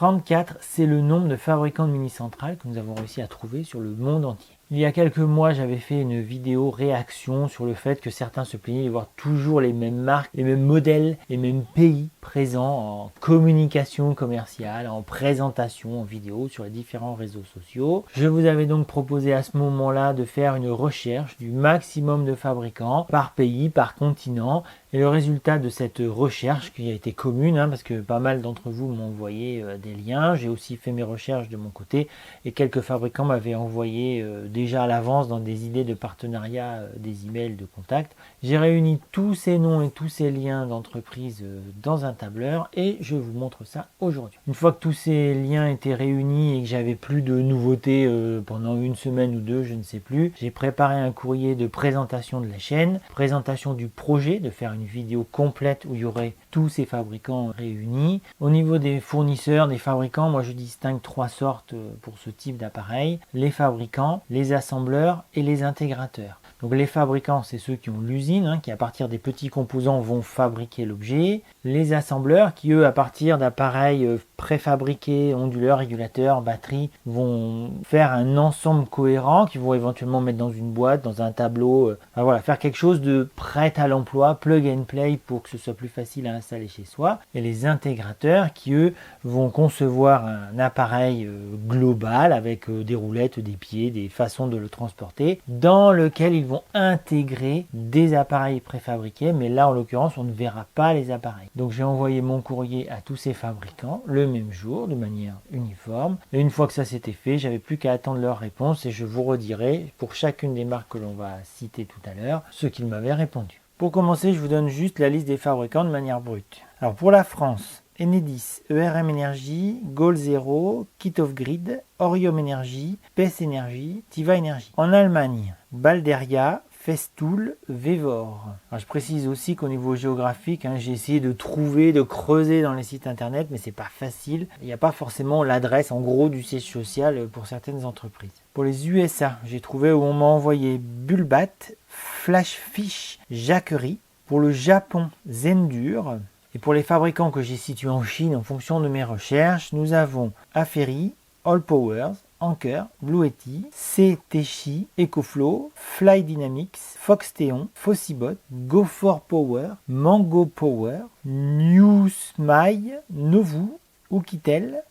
34, c'est le nombre de fabricants de mini-centrales que nous avons réussi à trouver sur le monde entier. Il y a quelques mois, j'avais fait une vidéo réaction sur le fait que certains se plaignaient de voir toujours les mêmes marques, les mêmes modèles, les mêmes pays présents en communication commerciale, en présentation, en vidéo sur les différents réseaux sociaux. Je vous avais donc proposé à ce moment-là de faire une recherche du maximum de fabricants par pays, par continent. Et le résultat de cette recherche, qui a été commune, parce que pas mal d'entre vous m'ont envoyé des liens, j'ai aussi fait mes recherches de mon côté, et quelques fabricants m'avaient envoyé déjà à l'avance dans des idées de partenariat, des emails de contact. J'ai réuni tous ces noms et tous ces liens d'entreprise dans un tableur, et je vous montre ça aujourd'hui. Une fois que tous ces liens étaient réunis et que j'avais plus de nouveautés pendant une semaine ou deux, je ne sais plus, j'ai préparé un courrier de présentation de la chaîne, présentation du projet, de faire une vidéo complète où il y aurait tous ces fabricants réunis. Au niveau des fournisseurs, des fabricants, moi je distingue trois sortes pour ce type d'appareil: les fabricants, les assembleurs et les intégrateurs. Donc les fabricants, c'est ceux qui ont l'usine, qui à partir des petits composants vont fabriquer l'objet. Les assembleurs qui eux, à partir d'appareils préfabriqués, onduleurs, régulateurs, batteries, vont faire un ensemble cohérent, qui vont éventuellement mettre dans une boîte, dans un tableau, voilà, faire quelque chose de prêt à l'emploi, plug and play, pour que ce soit plus facile à installer chez soi. Et les intégrateurs qui eux vont concevoir un appareil global avec des roulettes, des pieds, des façons de le transporter, dans lequel ils vont intégrer des appareils préfabriqués, mais là en l'occurrence on ne verra pas les appareils. Donc j'ai envoyé mon courrier à tous ces fabricants le même jour de manière uniforme, et une fois que ça s'était fait, j'avais plus qu'à attendre leur réponse, et je vous redirai pour chacune des marques que l'on va citer tout à l'heure ce qu'ils m'avaient répondu. Pour commencer, je vous donne juste la liste des fabricants de manière brute. Alors pour la France, Enedis, ERM Energy, Goal Zero, Kit of Grid, Orium Energy, PES Energy, Tiva Energy. En Allemagne, Balderia, Festool, Vevor. Alors je précise aussi qu'au niveau géographique, j'ai essayé de trouver, de creuser dans les sites internet, mais c'est pas facile. Il n'y a pas forcément l'adresse en gros du siège social pour certaines entreprises. Pour les USA, j'ai trouvé où on m'a envoyé Bulbat, Flashfish, Jacquerie. Pour le Japon, Zendur. Et pour les fabricants que j'ai situés en Chine en fonction de mes recherches, nous avons Aferi, All Powers, Anker, Bluetti, CTchi, EcoFlow, Fly Dynamics, Foxteon, Fossibot, Go4Power, Mango Power, Newsmy, Novu, Oukitel,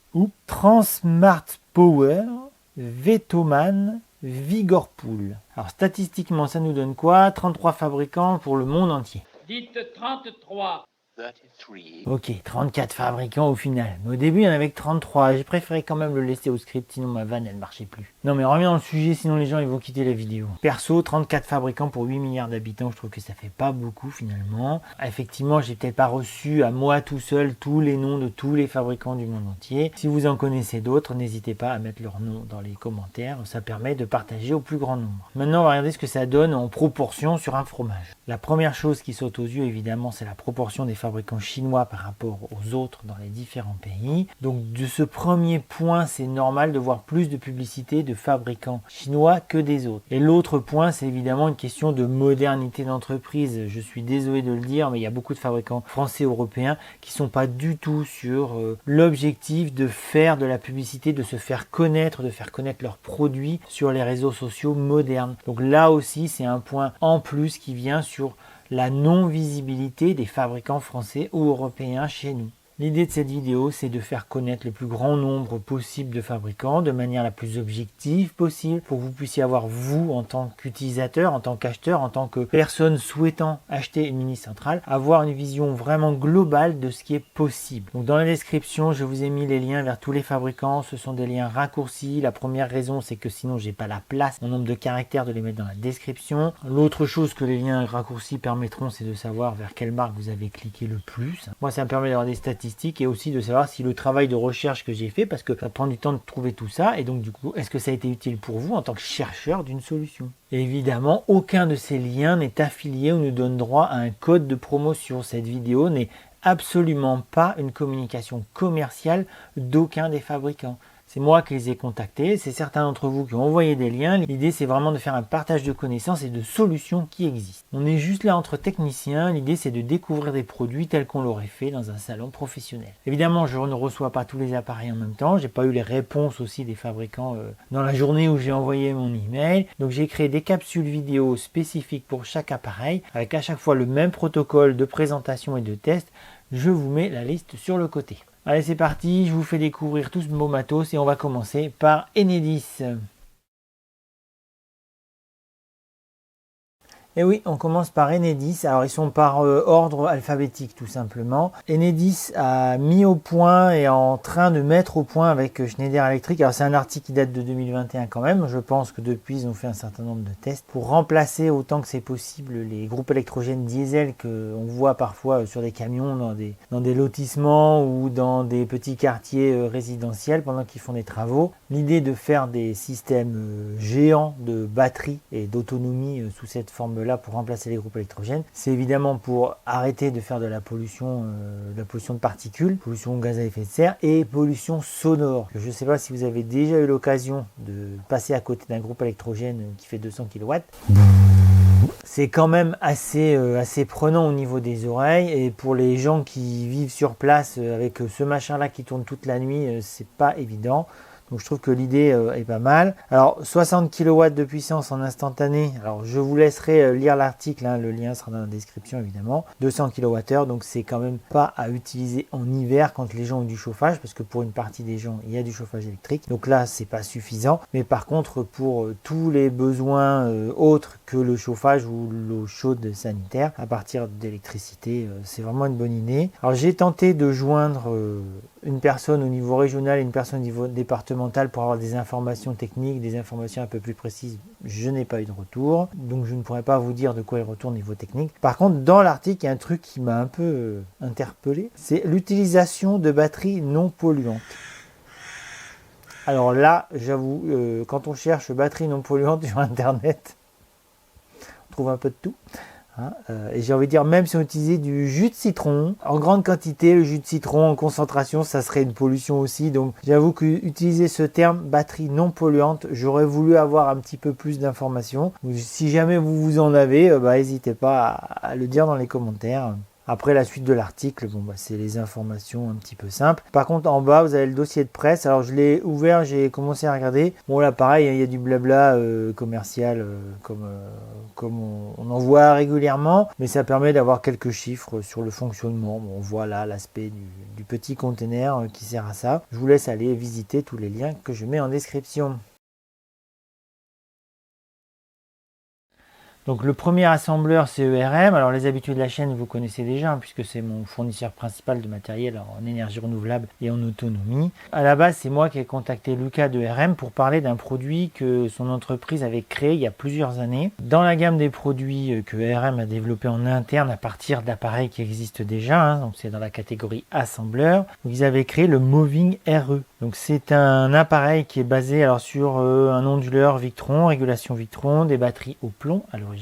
Transmart Power, Vetoman, Vigorpool. Alors statistiquement, ça nous donne quoi? 33 fabricants pour le monde entier. Dites 33. Ok, 34 fabricants au final. Mais au début, il y en avait que 33. J'ai préféré quand même le laisser au script, sinon ma vanne, elle marchait plus. Non mais reviens dans le sujet, sinon les gens ils vont quitter la vidéo. Perso, 34 fabricants pour 8 milliards d'habitants, je trouve que ça fait pas beaucoup finalement. Effectivement, j'ai peut-être pas reçu à moi tout seul tous les noms de tous les fabricants du monde entier. Si vous en connaissez d'autres, n'hésitez pas à mettre leur nom dans les commentaires. Ça permet de partager au plus grand nombre. Maintenant, on va regarder ce que ça donne en proportion sur un fromage. La première chose qui saute aux yeux, évidemment, c'est la proportion des fabricants chinois par rapport aux autres dans les différents pays. Donc de ce premier point, c'est normal de voir plus de publicité de fabricants chinois que des autres. Et l'autre point, c'est évidemment une question de modernité d'entreprise. Je suis désolé de le dire, mais il y a beaucoup de fabricants français, européens qui sont pas du tout sur l'objectif de faire de la publicité, de se faire connaître, de faire connaître leurs produits sur les réseaux sociaux modernes. Donc là aussi, c'est un point en plus qui vient sur la non-visibilité des fabricants français ou européens chez nous. L'idée de cette vidéo, c'est de faire connaître le plus grand nombre possible de fabricants de manière la plus objective possible pour que vous puissiez avoir, vous, en tant qu'utilisateur, en tant qu'acheteur, en tant que personne souhaitant acheter une mini-centrale, avoir une vision vraiment globale de ce qui est possible. Donc dans la description, je vous ai mis les liens vers tous les fabricants. Ce sont des liens raccourcis. La première raison, c'est que sinon, j'ai pas la place, mon nombre de caractères, de les mettre dans la description. L'autre chose que les liens raccourcis permettront, c'est de savoir vers quelle marque vous avez cliqué le plus. Moi, ça me permet d'avoir des statistiques et aussi de savoir si le travail de recherche que j'ai fait, parce que ça prend du temps de trouver tout ça, et donc du coup, est-ce que ça a été utile pour vous en tant que chercheur d'une solution? Et évidemment, aucun de ces liens n'est affilié ou ne donne droit à un code de promotion. Cette vidéo n'est absolument pas une communication commerciale d'aucun des fabricants. C'est moi qui les ai contactés, c'est certains d'entre vous qui ont envoyé des liens. L'idée c'est vraiment de faire un partage de connaissances et de solutions qui existent. On est juste là entre techniciens, l'idée c'est de découvrir des produits tels qu'on l'aurait fait dans un salon professionnel. Évidemment je ne reçois pas tous les appareils en même temps, j'ai pas eu les réponses aussi des fabricants dans la journée où j'ai envoyé mon email. Donc j'ai créé des capsules vidéo spécifiques pour chaque appareil, avec à chaque fois le même protocole de présentation et de test. Je vous mets la liste sur le côté. Allez c'est parti, je vous fais découvrir tout ce beau matos et on va commencer par Enedis. Et oui, on commence par Enedis. Alors ils sont par ordre alphabétique tout simplement. Enedis a mis au point et est en train de mettre au point avec Schneider Electric. Alors c'est un article qui date de 2021 quand même. Je pense que depuis ils ont fait un certain nombre de tests pour remplacer autant que c'est possible les groupes électrogènes diesel qu'on voit parfois sur des camions dans des lotissements ou dans des petits quartiers résidentiels pendant qu'ils font des travaux. L'idée de faire des systèmes géants de batterie et d'autonomie sous cette forme là pour remplacer les groupes électrogènes, c'est évidemment pour arrêter de faire de la pollution de particules, pollution gaz à effet de serre et pollution sonore. Je ne sais pas si vous avez déjà eu l'occasion de passer à côté d'un groupe électrogène qui fait 200 kW. C'est quand même assez prenant au niveau des oreilles et pour les gens qui vivent sur place avec ce machin là qui tourne toute la nuit, c'est pas évident. Donc je trouve que l'idée est pas mal. Alors 60 kW de puissance en instantané. Alors je vous laisserai lire l'article, hein, le lien sera dans la description évidemment. 200 kWh, donc c'est quand même pas à utiliser en hiver quand les gens ont du chauffage, parce que pour une partie des gens il y a du chauffage électrique. Donc là c'est pas suffisant. Mais par contre pour tous les besoins autres que le chauffage ou l'eau chaude sanitaire, à partir d'électricité, c'est vraiment une bonne idée. Alors j'ai tenté de joindre une personne au niveau régional et une personne au niveau départemental pour avoir des informations techniques, des informations un peu plus précises. Je n'ai pas eu de retour, donc je ne pourrais pas vous dire de quoi il retourne au niveau technique. Par contre, dans l'article, il y a un truc qui m'a un peu interpellé, c'est l'utilisation de batteries non polluantes. Alors là, j'avoue, quand on cherche batteries non polluantes sur Internet, on trouve un peu de tout. Et j'ai envie de dire, même si on utilisait du jus de citron en grande quantité, le jus de citron en concentration, ça serait une pollution aussi. Donc j'avoue que utiliser ce terme batterie non polluante, j'aurais voulu avoir un petit peu plus d'informations. Si jamais vous en avez, n'hésitez pas à le dire dans les commentaires. Après la suite de l'article, c'est les informations un petit peu simples. Par contre en bas vous avez le dossier de presse. Alors je l'ai ouvert, j'ai commencé à regarder. Bon là pareil, il y a du blabla commercial comme on en voit régulièrement. Mais ça permet d'avoir quelques chiffres sur le fonctionnement. Bon, on voit là l'aspect du petit container qui sert à ça. Je vous laisse aller visiter tous les liens que je mets en description. Donc le premier assembleur c'est ERM. Alors les habitués de la chaîne vous connaissez déjà puisque c'est mon fournisseur principal de matériel en énergie renouvelable et en autonomie. À la base c'est moi qui ai contacté Lucas de ERM pour parler d'un produit que son entreprise avait créé il y a plusieurs années. Dans la gamme des produits que ERM a développé en interne à partir d'appareils qui existent déjà, donc c'est dans la catégorie assembleur. Donc ils avaient créé le Moving RE. Donc c'est un appareil qui est basé sur un onduleur Victron, régulation Victron, des batteries au plomb à l'origine.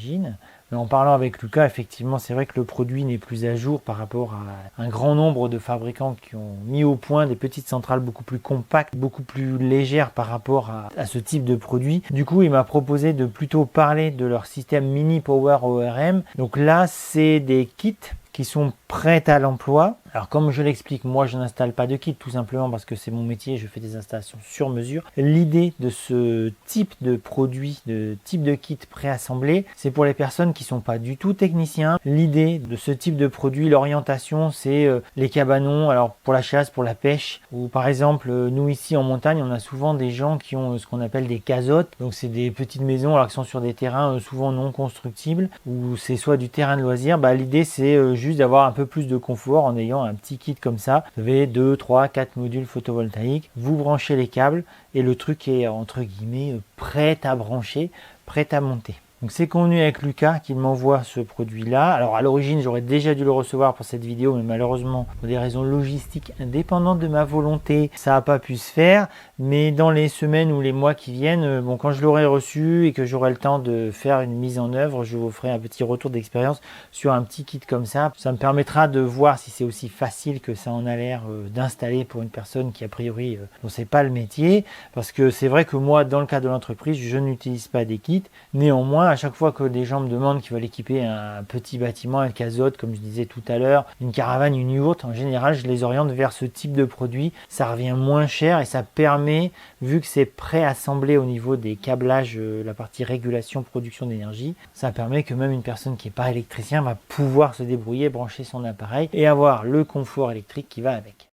Mais en parlant avec Lucas, effectivement, c'est vrai que le produit n'est plus à jour par rapport à un grand nombre de fabricants qui ont mis au point des petites centrales beaucoup plus compactes, beaucoup plus légères par rapport à ce type de produit. Du coup, il m'a proposé de plutôt parler de leur système Mini Power ORM. Donc là, c'est des kits qui sont prêtes à l'emploi. Alors comme je l'explique, moi je n'installe pas de kit tout simplement parce que c'est mon métier, je fais des installations sur mesure. L'idée de ce type de produit, de type de kit préassemblé, c'est pour les personnes qui sont pas du tout techniciens. L'idée de ce type de produit, l'orientation, c'est les cabanons, alors pour la chasse, pour la pêche, ou par exemple nous ici en montagne, on a souvent des gens qui ont ce qu'on appelle des casottes, donc c'est des petites maisons alors qui sont sur des terrains souvent non constructibles, ou c'est soit du terrain de loisirs. L'idée c'est juste d'avoir un peu plus de confort en ayant un petit kit comme ça. Vous avez 2, 3, 4 modules photovoltaïques, vous branchez les câbles et le truc est entre guillemets prêt à brancher, prêt à monter. Donc c'est convenu avec Lucas qu'il m'envoie ce produit-là. Alors à l'origine, j'aurais déjà dû le recevoir pour cette vidéo, mais malheureusement, pour des raisons logistiques indépendantes de ma volonté, ça n'a pas pu se faire. Mais dans les semaines ou les mois qui viennent, bon, quand je l'aurai reçu et que j'aurai le temps de faire une mise en œuvre, je vous ferai un petit retour d'expérience sur un petit kit comme ça. Ça me permettra de voir si c'est aussi facile que ça en a l'air d'installer pour une personne qui a priori dont c'est pas le métier. Parce que c'est vrai que moi, dans le cadre de l'entreprise, je n'utilise pas des kits. Néanmoins, à chaque fois que des gens me demandent qu'ils veulent équiper un petit bâtiment, un casote, comme je disais tout à l'heure, une caravane, une yourte, en général, je les oriente vers ce type de produit. Ça revient moins cher et ça permet, vu que c'est préassemblé au niveau des câblages, la partie régulation, production d'énergie, ça permet que même une personne qui n'est pas électricien va pouvoir se débrouiller, brancher son appareil et avoir le confort électrique qui va avec.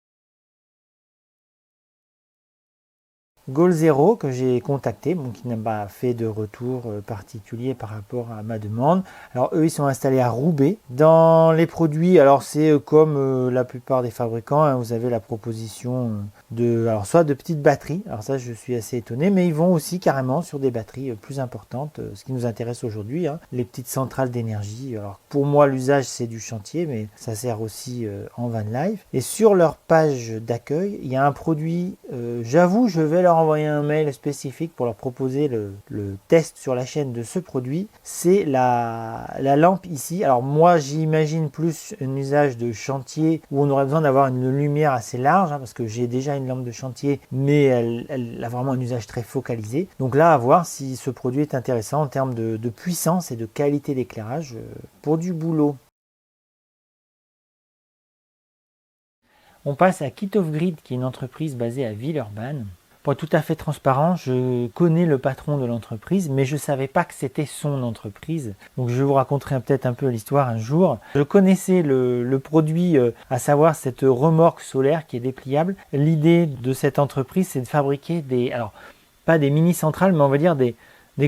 GoalZero que j'ai contacté, bon, qui n'a pas fait de retour particulier par rapport à ma demande. Alors eux ils sont installés à Roubaix. Dans les produits, alors c'est comme la plupart des fabricants, hein, vous avez la proposition de, alors soit de petites batteries, alors ça je suis assez étonné, mais ils vont aussi carrément sur des batteries plus importantes, ce qui nous intéresse aujourd'hui, hein, les petites centrales d'énergie. Alors pour moi l'usage c'est du chantier, mais ça sert aussi en van life. Et sur leur page d'accueil, il y a un produit, j'avoue je vais leur envoyer un mail spécifique pour leur proposer le test sur la chaîne de ce produit. C'est la lampe ici. Alors moi j'imagine plus un usage de chantier où on aurait besoin d'avoir une lumière assez large, hein, parce que j'ai déjà une lampe de chantier, mais elle a vraiment un usage très focalisé. Donc là à voir si ce produit est intéressant en termes de puissance et de qualité d'éclairage pour du boulot. On passe à Kit Off Grid, qui est une entreprise basée à Villeurbanne. Pour être tout à fait transparent, je connais le patron de l'entreprise, mais je ne savais pas que c'était son entreprise. Donc je vous raconterai peut-être un peu l'histoire un jour. Je connaissais le produit, à savoir cette remorque solaire qui est dépliable. L'idée de cette entreprise, c'est de fabriquer des, alors pas des mini-centrales, mais on va dire des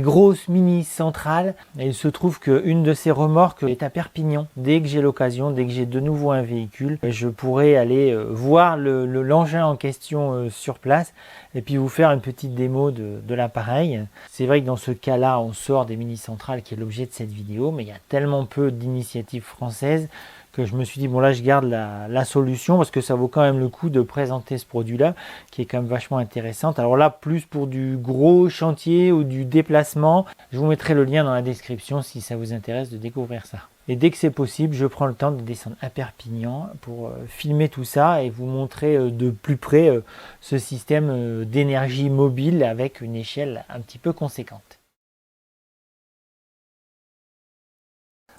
grosses mini-centrales. Et il se trouve qu'une de ces remorques est à Perpignan. Dès que j'ai l'occasion, dès que j'ai de nouveau un véhicule, je pourrai aller voir l'engin en question sur place et puis vous faire une petite démo de l'appareil. C'est vrai que dans ce cas-là, on sort des mini-centrales qui est l'objet de cette vidéo, mais il y a tellement peu d'initiatives françaises que je me suis dit, bon là je garde la solution parce que ça vaut quand même le coup de présenter ce produit-là qui est quand même vachement intéressante. Alors là, plus pour du gros chantier ou du déplacement, je vous mettrai le lien dans la description si ça vous intéresse de découvrir ça. Et dès que c'est possible, je prends le temps de descendre à Perpignan pour filmer tout ça et vous montrer de plus près ce système d'énergie mobile avec une échelle un petit peu conséquente.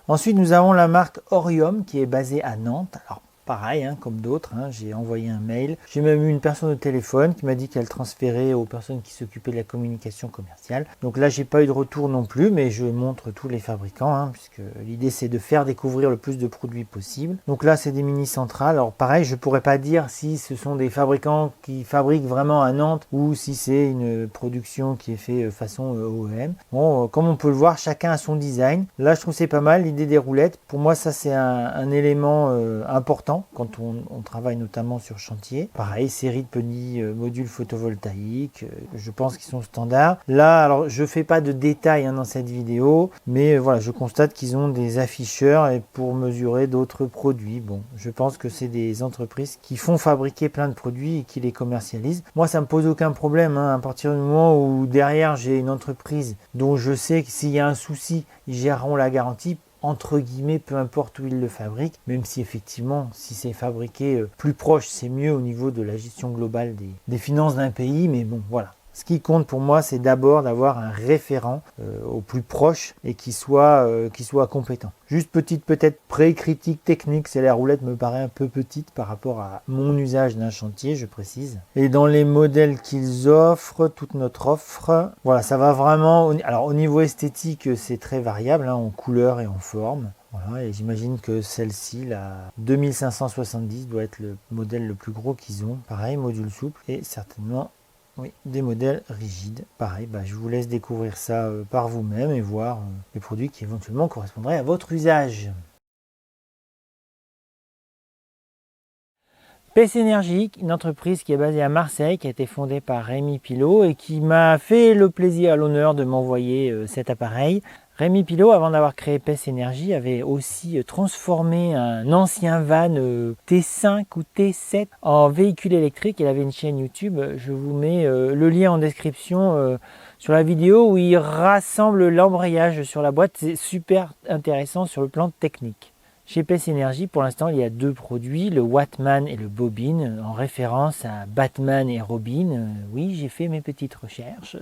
Ensuite, nous avons la marque Orium qui est basée à Nantes. Alors, pareil, hein, comme d'autres, hein, j'ai envoyé un mail. J'ai même eu une personne au téléphone qui m'a dit qu'elle transférait aux personnes qui s'occupaient de la communication commerciale. Donc là, j'ai pas eu de retour non plus, mais je montre tous les fabricants, hein, puisque l'idée c'est de faire découvrir le plus de produits possible. Donc là, c'est des mini-centrales. Alors pareil, je pourrais pas dire si ce sont des fabricants qui fabriquent vraiment à Nantes ou si c'est une production qui est faite façon OEM. Bon, comme on peut le voir, chacun a son design. Là, je trouve c'est pas mal l'idée des roulettes. Pour moi, ça c'est un élément important quand on travaille notamment sur chantier. Pareil, série de petits modules photovoltaïques, je pense qu'ils sont standards. Là, alors je fais pas de détails dans cette vidéo, mais voilà, je constate qu'ils ont des afficheurs et pour mesurer d'autres produits. Bon, je pense que c'est des entreprises qui font fabriquer plein de produits et qui les commercialisent. Moi, ça me pose aucun problème, hein, à partir du moment où derrière j'ai une entreprise dont je sais que s'il y a un souci, ils géreront la garantie. Entre guillemets, peu importe où ils le fabriquent, même si effectivement, si c'est fabriqué plus proche, c'est mieux au niveau de la gestion globale des finances d'un pays, mais bon, voilà. Ce qui compte pour moi, c'est d'abord d'avoir un référent au plus proche et qui soit compétent. Juste petite peut-être pré-critique technique, c'est la roulette me paraît un peu petite par rapport à mon usage d'un chantier, je précise. Et dans les modèles qu'ils offrent, toute notre offre, voilà, ça va vraiment. Alors au niveau esthétique, c'est très variable, hein, en couleur et en forme. Voilà, et j'imagine que celle-ci, la 2570, doit être le modèle le plus gros qu'ils ont. Pareil, module souple et certainement. Oui, des modèles rigides. Pareil, je vous laisse découvrir ça par vous-même et voir les produits qui éventuellement correspondraient à votre usage. PC Énergie, une entreprise qui est basée à Marseille, qui a été fondée par Rémi Pilot et qui m'a fait le plaisir et l'honneur de m'envoyer cet appareil. Rémi Pilot, avant d'avoir créé PES Énergie, avait aussi transformé un ancien van T5 ou T7 en véhicule électrique. Il avait une chaîne YouTube. Je vous mets le lien en description sur la vidéo où il rassemble l'embrayage sur la boîte. C'est super intéressant sur le plan technique. Chez PES Énergie, pour l'instant, il y a 2 produits, le Wattman et le Bobine, en référence à Batman et Robin. Oui, j'ai fait mes petites recherches.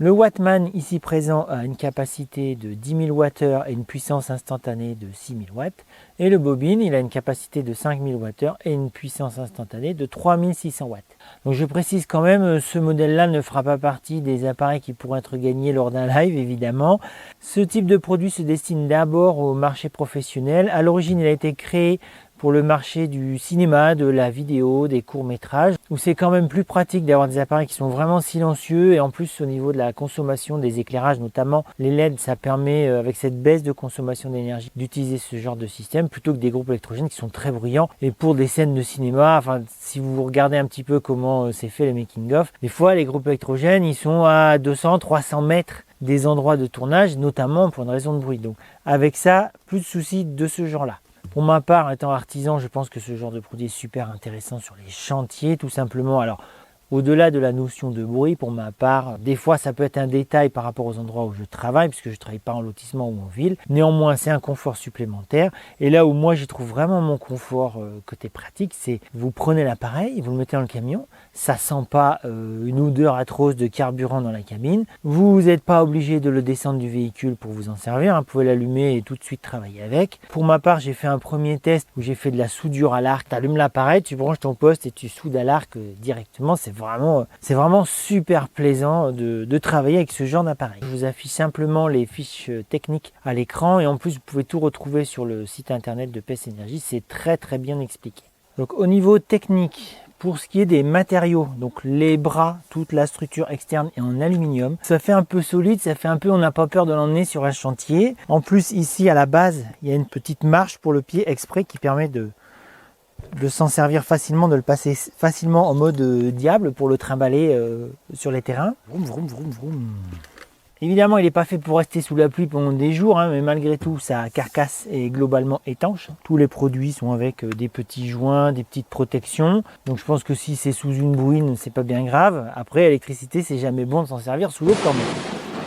Le Wattman, ici présent, a une capacité de 10 000 Wh et une puissance instantanée de 6 000 watts. Et le Bobine, il a une capacité de 5 000 Wh et une puissance instantanée de 3 600 watts. Donc je précise quand même, ce modèle-là ne fera pas partie des appareils qui pourraient être gagnés lors d'un live, évidemment. Ce type de produit se destine d'abord au marché professionnel. À l'origine, il a été créé pour le marché du cinéma, de la vidéo, des courts-métrages, où c'est quand même plus pratique d'avoir des appareils qui sont vraiment silencieux, et en plus au niveau de la consommation des éclairages, notamment les LED, ça permet avec cette baisse de consommation d'énergie d'utiliser ce genre de système plutôt que des groupes électrogènes qui sont très bruyants. Et pour des scènes de cinéma, enfin si vous regardez un petit peu comment c'est fait les making-of, des fois les groupes électrogènes ils sont à 200-300 mètres des endroits de tournage, notamment pour une raison de bruit. Donc avec ça, plus de soucis de ce genre-là. Pour ma part, étant artisan, je pense que ce genre de produit est super intéressant sur les chantiers, tout simplement. Alors, au-delà de la notion de bruit, pour ma part, des fois ça peut être un détail par rapport aux endroits où je travaille, puisque je ne travaille pas en lotissement ou en ville. Néanmoins, c'est un confort supplémentaire. Et là où moi j'y trouve vraiment mon confort côté pratique, c'est vous prenez l'appareil, vous le mettez dans le camion, ça sent pas une odeur atroce de carburant dans la cabine. Vous n'êtes pas obligé de le descendre du véhicule pour vous en servir, vous pouvez l'allumer et tout de suite travailler avec. Pour ma part, j'ai fait un premier test où j'ai fait de la soudure à l'arc. Tu allumes l'appareil, tu branches ton poste et tu soudes à l'arc directement. C'est vraiment super plaisant de travailler avec ce genre d'appareil. Je vous affiche simplement les fiches techniques à l'écran et en plus vous pouvez tout retrouver sur le site internet de PES Énergie. C'est très très bien expliqué. Donc au niveau technique, pour ce qui est des matériaux, donc les bras, toute la structure externe est en aluminium. Ça fait un peu solide, ça fait un peu, on n'a pas peur de l'emmener sur un chantier. En plus ici à la base, il y a une petite marche pour le pied exprès qui permet de s'en servir facilement, de le passer facilement en mode diable pour le trimballer sur les terrains. Vroom, vroom, vroom, vroom. Évidemment, il n'est pas fait pour rester sous la pluie pendant des jours, mais malgré tout, sa carcasse est globalement étanche. Tous les produits sont avec des petits joints, des petites protections. Donc je pense que si c'est sous une bruine, c'est pas bien grave. Après, l'électricité, c'est jamais bon de s'en servir sous l'eau quand même.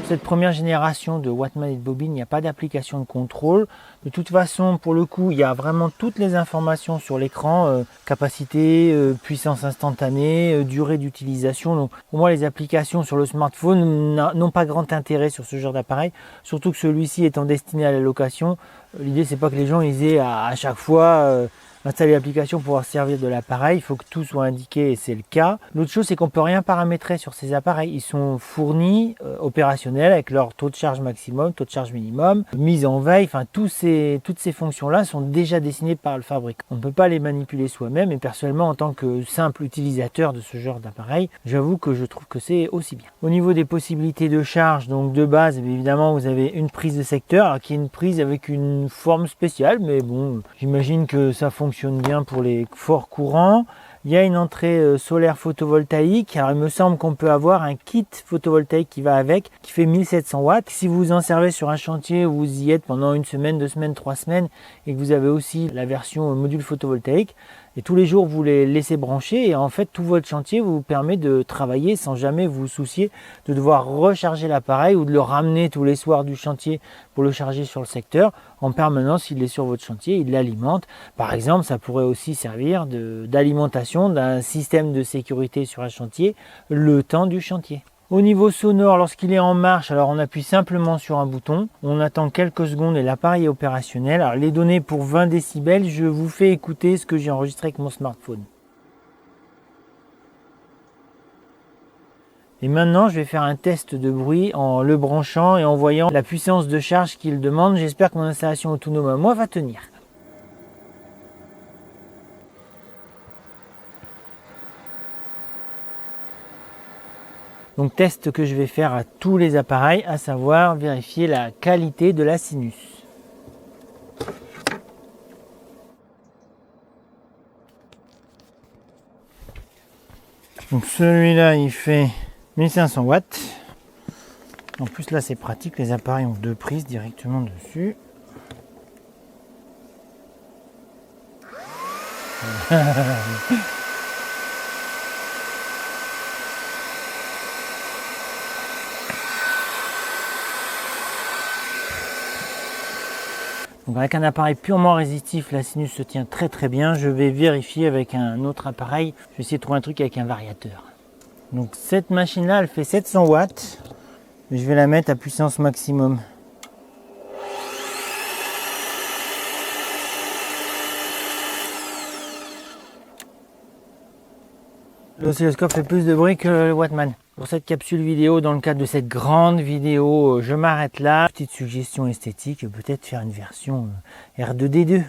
Cette première génération de Wattman et de Bobine, il n'y a pas d'application de contrôle. De toute façon, pour le coup, il y a vraiment toutes les informations sur l'écran, capacité, puissance instantanée, durée d'utilisation. Donc pour moi, les applications sur le smartphone n'ont pas grand intérêt sur ce genre d'appareil, surtout que celui-ci étant destiné à la location. L'idée, c'est pas que les gens ils aient à chaque fois installer l'application pour pouvoir servir de l'appareil. Il faut que tout soit indiqué et c'est le cas. L'autre chose, c'est qu'on ne peut rien paramétrer sur ces appareils. Ils sont fournis, opérationnels, avec leur taux de charge maximum, taux de charge minimum, mise en veille. Enfin, toutes ces fonctions-là sont déjà dessinées par le fabricant. On ne peut pas les manipuler soi-même et personnellement, en tant que simple utilisateur de ce genre d'appareil, j'avoue que je trouve que c'est aussi bien. Au niveau des possibilités de charge, donc de base, évidemment, vous avez une prise de secteur, alors qui est une prise avec une forme spéciale, mais bon, j'imagine que ça fonctionne bien pour les forts courants. Il y a une entrée solaire photovoltaïque. Alors il me semble qu'on peut avoir un kit photovoltaïque qui va avec, qui fait 1700 watts. Si vous en servez sur un chantier où vous y êtes pendant 1 semaine, 2 semaines, 3 semaines et que vous avez aussi la version module photovoltaïque, et tous les jours vous les laissez brancher et en fait tout votre chantier vous permet de travailler sans jamais vous soucier de devoir recharger l'appareil ou de le ramener tous les soirs du chantier pour le charger sur le secteur. En permanence, il est sur votre chantier, il l'alimente. Par exemple, ça pourrait aussi servir d'alimentation d'un système de sécurité sur un chantier le temps du chantier. Au niveau sonore, lorsqu'il est en marche, alors on appuie simplement sur un bouton, on attend quelques secondes et l'appareil est opérationnel. Alors les données pour 20 décibels, je vous fais écouter ce que j'ai enregistré avec mon smartphone. Et maintenant, je vais faire un test de bruit en le branchant et en voyant la puissance de charge qu'il demande. J'espère que mon installation autonome à moi va tenir. Donc test que je vais faire à tous les appareils, à savoir vérifier la qualité de la sinus. Donc celui-là il fait 1500 watts. En plus là c'est pratique, les appareils ont 2 prises directement dessus. Donc avec un appareil purement résistif, la sinus se tient très très bien. Je vais vérifier avec un autre appareil. Je vais essayer de trouver un truc avec un variateur. Donc cette machine là elle fait 700 watts. Je vais la mettre à puissance maximum. L'oscilloscope fait plus de bruit que le Wattman. Pour cette capsule vidéo, dans le cadre de cette grande vidéo, je m'arrête là. Petite suggestion esthétique, peut-être faire une version R2D2.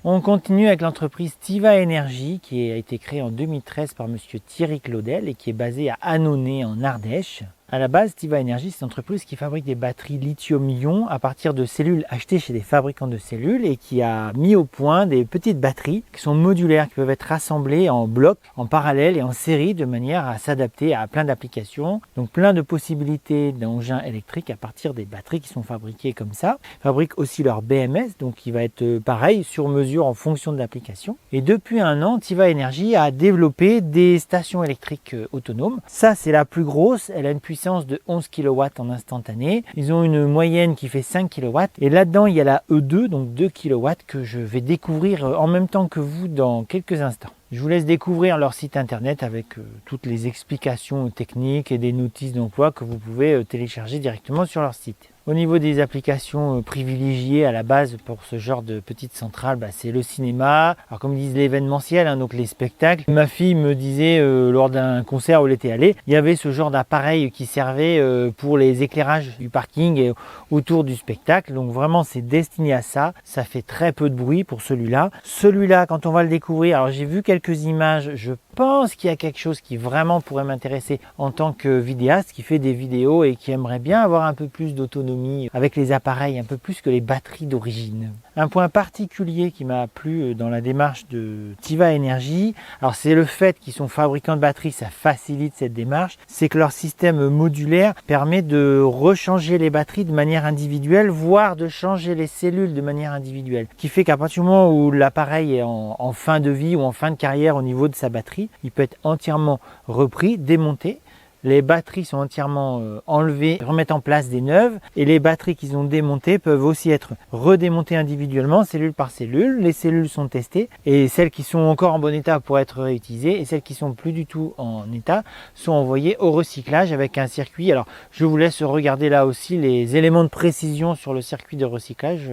On continue avec l'entreprise Tiva Energy qui a été créée en 2013 par monsieur Thierry Claudel et qui est basée à Annonay en Ardèche. À la base, Tiva Energy, c'est une entreprise qui fabrique des batteries lithium-ion à partir de cellules achetées chez des fabricants de cellules et qui a mis au point des petites batteries qui sont modulaires, qui peuvent être rassemblées en blocs, en parallèle et en série de manière à s'adapter à plein d'applications. Donc plein de possibilités d'engins électriques à partir des batteries qui sont fabriquées comme ça. Ils fabriquent aussi leur BMS, donc qui va être pareil, sur mesure en fonction de l'application. Et depuis un an, Tiva Energy a développé des stations électriques autonomes. Ça, c'est la plus grosse, elle a une puissance de 11 kW en instantané. Ils ont une moyenne qui fait 5 kW. Et là-dedans, il y a la E2, donc 2 kW, que je vais découvrir en même temps que vous dans quelques instants. Je vous laisse découvrir leur site internet avec toutes les explications techniques et des notices d'emploi que vous pouvez télécharger directement sur leur site. Au niveau des applications privilégiées à la base pour ce genre de petite centrale, c'est le cinéma. Alors comme ils disent l'événementiel, donc les spectacles. Ma fille me disait lors d'un concert où elle était allée, il y avait ce genre d'appareil qui servait pour les éclairages du parking et autour du spectacle. Donc vraiment c'est destiné à ça. Ça fait très peu de bruit pour celui-là. Celui-là, quand on va le découvrir, alors j'ai vu quelques images, je pense qu'il y a quelque chose qui vraiment pourrait m'intéresser en tant que vidéaste qui fait des vidéos et qui aimerait bien avoir un peu plus d'autonomie avec les appareils, un peu plus que les batteries d'origine. Un point particulier qui m'a plu dans la démarche de Tiva Energy, alors c'est le fait qu'ils sont fabricants de batteries, ça facilite cette démarche, c'est que leur système modulaire permet de rechanger les batteries de manière individuelle, voire de changer les cellules de manière individuelle. Ce qui fait qu'à partir du moment où l'appareil est en fin de vie ou en fin de carrière au niveau de sa batterie, il peut être entièrement repris, démonté. Les batteries sont entièrement enlevées, remettent en place des neuves et les batteries qu'ils ont démontées peuvent aussi être redémontées individuellement, cellule par cellule. Les cellules sont testées et celles qui sont encore en bon état pourraient être réutilisées et celles qui sont plus du tout en état sont envoyées au recyclage avec un circuit. Alors je vous laisse regarder là aussi les éléments de précision sur le circuit de recyclage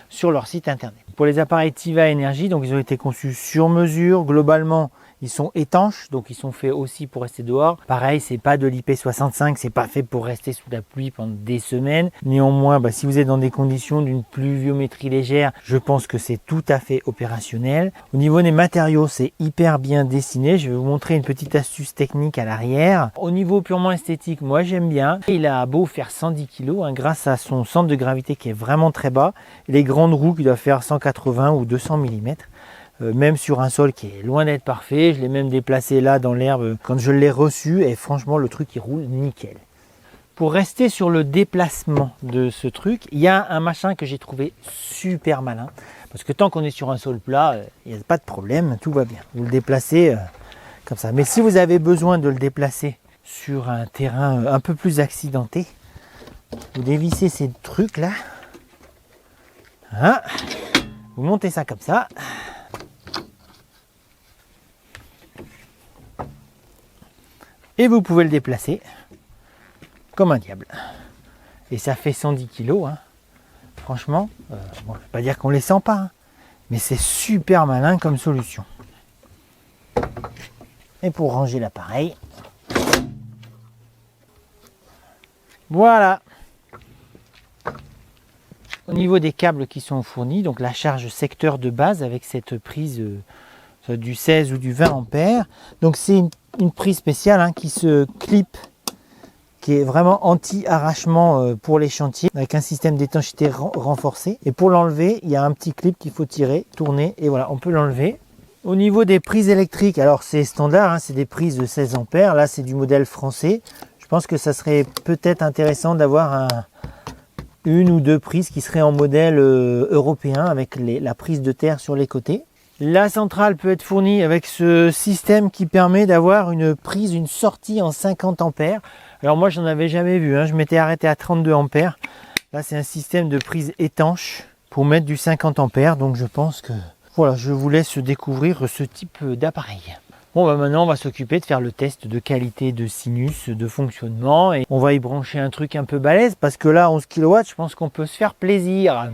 sur leur site internet. Pour les appareils Tiva Energy, donc ils ont été conçus sur mesure, globalement. Ils sont étanches, donc ils sont faits aussi pour rester dehors. Pareil, c'est pas de l'IP65, c'est pas fait pour rester sous la pluie pendant des semaines. Néanmoins, si vous êtes dans des conditions d'une pluviométrie légère, je pense que c'est tout à fait opérationnel. Au niveau des matériaux, c'est hyper bien dessiné. Je vais vous montrer une petite astuce technique à l'arrière. Au niveau purement esthétique, moi j'aime bien. Il a beau faire 110 kg, grâce à son centre de gravité qui est vraiment très bas, et les grandes roues qui doivent faire 180 ou 200 mm. Même sur un sol qui est loin d'être parfait, je l'ai même déplacé là dans l'herbe quand je l'ai reçu et franchement le truc il roule nickel. Pour rester sur le déplacement de ce truc, il y a un machin que j'ai trouvé super malin parce que tant qu'on est sur un sol plat, il n'y a pas de problème, tout va bien. Vous le déplacez comme ça. Mais si vous avez besoin de le déplacer sur un terrain un peu plus accidenté, vous dévissez ces trucs là, hein, vous montez ça comme ça. Et vous pouvez le déplacer comme un diable. Et ça fait 110 kg. Franchement, je ne vais pas dire qu'on ne les sent pas, mais c'est super malin comme solution. Et pour ranger l'appareil, voilà. Au niveau des câbles qui sont fournis, donc la charge secteur de base avec cette prise du 16 ou du 20 ampères. Donc c'est une prise spéciale qui se clip, qui est vraiment anti-arrachement pour les chantiers, avec un système d'étanchéité renforcé. Et pour l'enlever, il y a un petit clip qu'il faut tirer, tourner, et voilà, on peut l'enlever. Au niveau des prises électriques, alors c'est standard, hein, c'est des prises de 16 ampères. Là, c'est du modèle français. Je pense que ça serait peut-être intéressant d'avoir une ou deux prises qui seraient en modèle européen avec la prise de terre sur les côtés. La centrale peut être fournie avec ce système qui permet d'avoir une prise, une sortie en 50 ampères. Alors moi, j'en avais jamais vu, hein. Je m'étais arrêté à 32 ampères. Là, c'est un système de prise étanche pour mettre du 50 ampères. Donc je pense que voilà, je vous laisse découvrir ce type d'appareil. Bon, bah maintenant, on va s'occuper de faire le test de qualité de sinus, de fonctionnement. Et on va y brancher un truc un peu balèze parce que là, 11 kW, je pense qu'on peut se faire plaisir.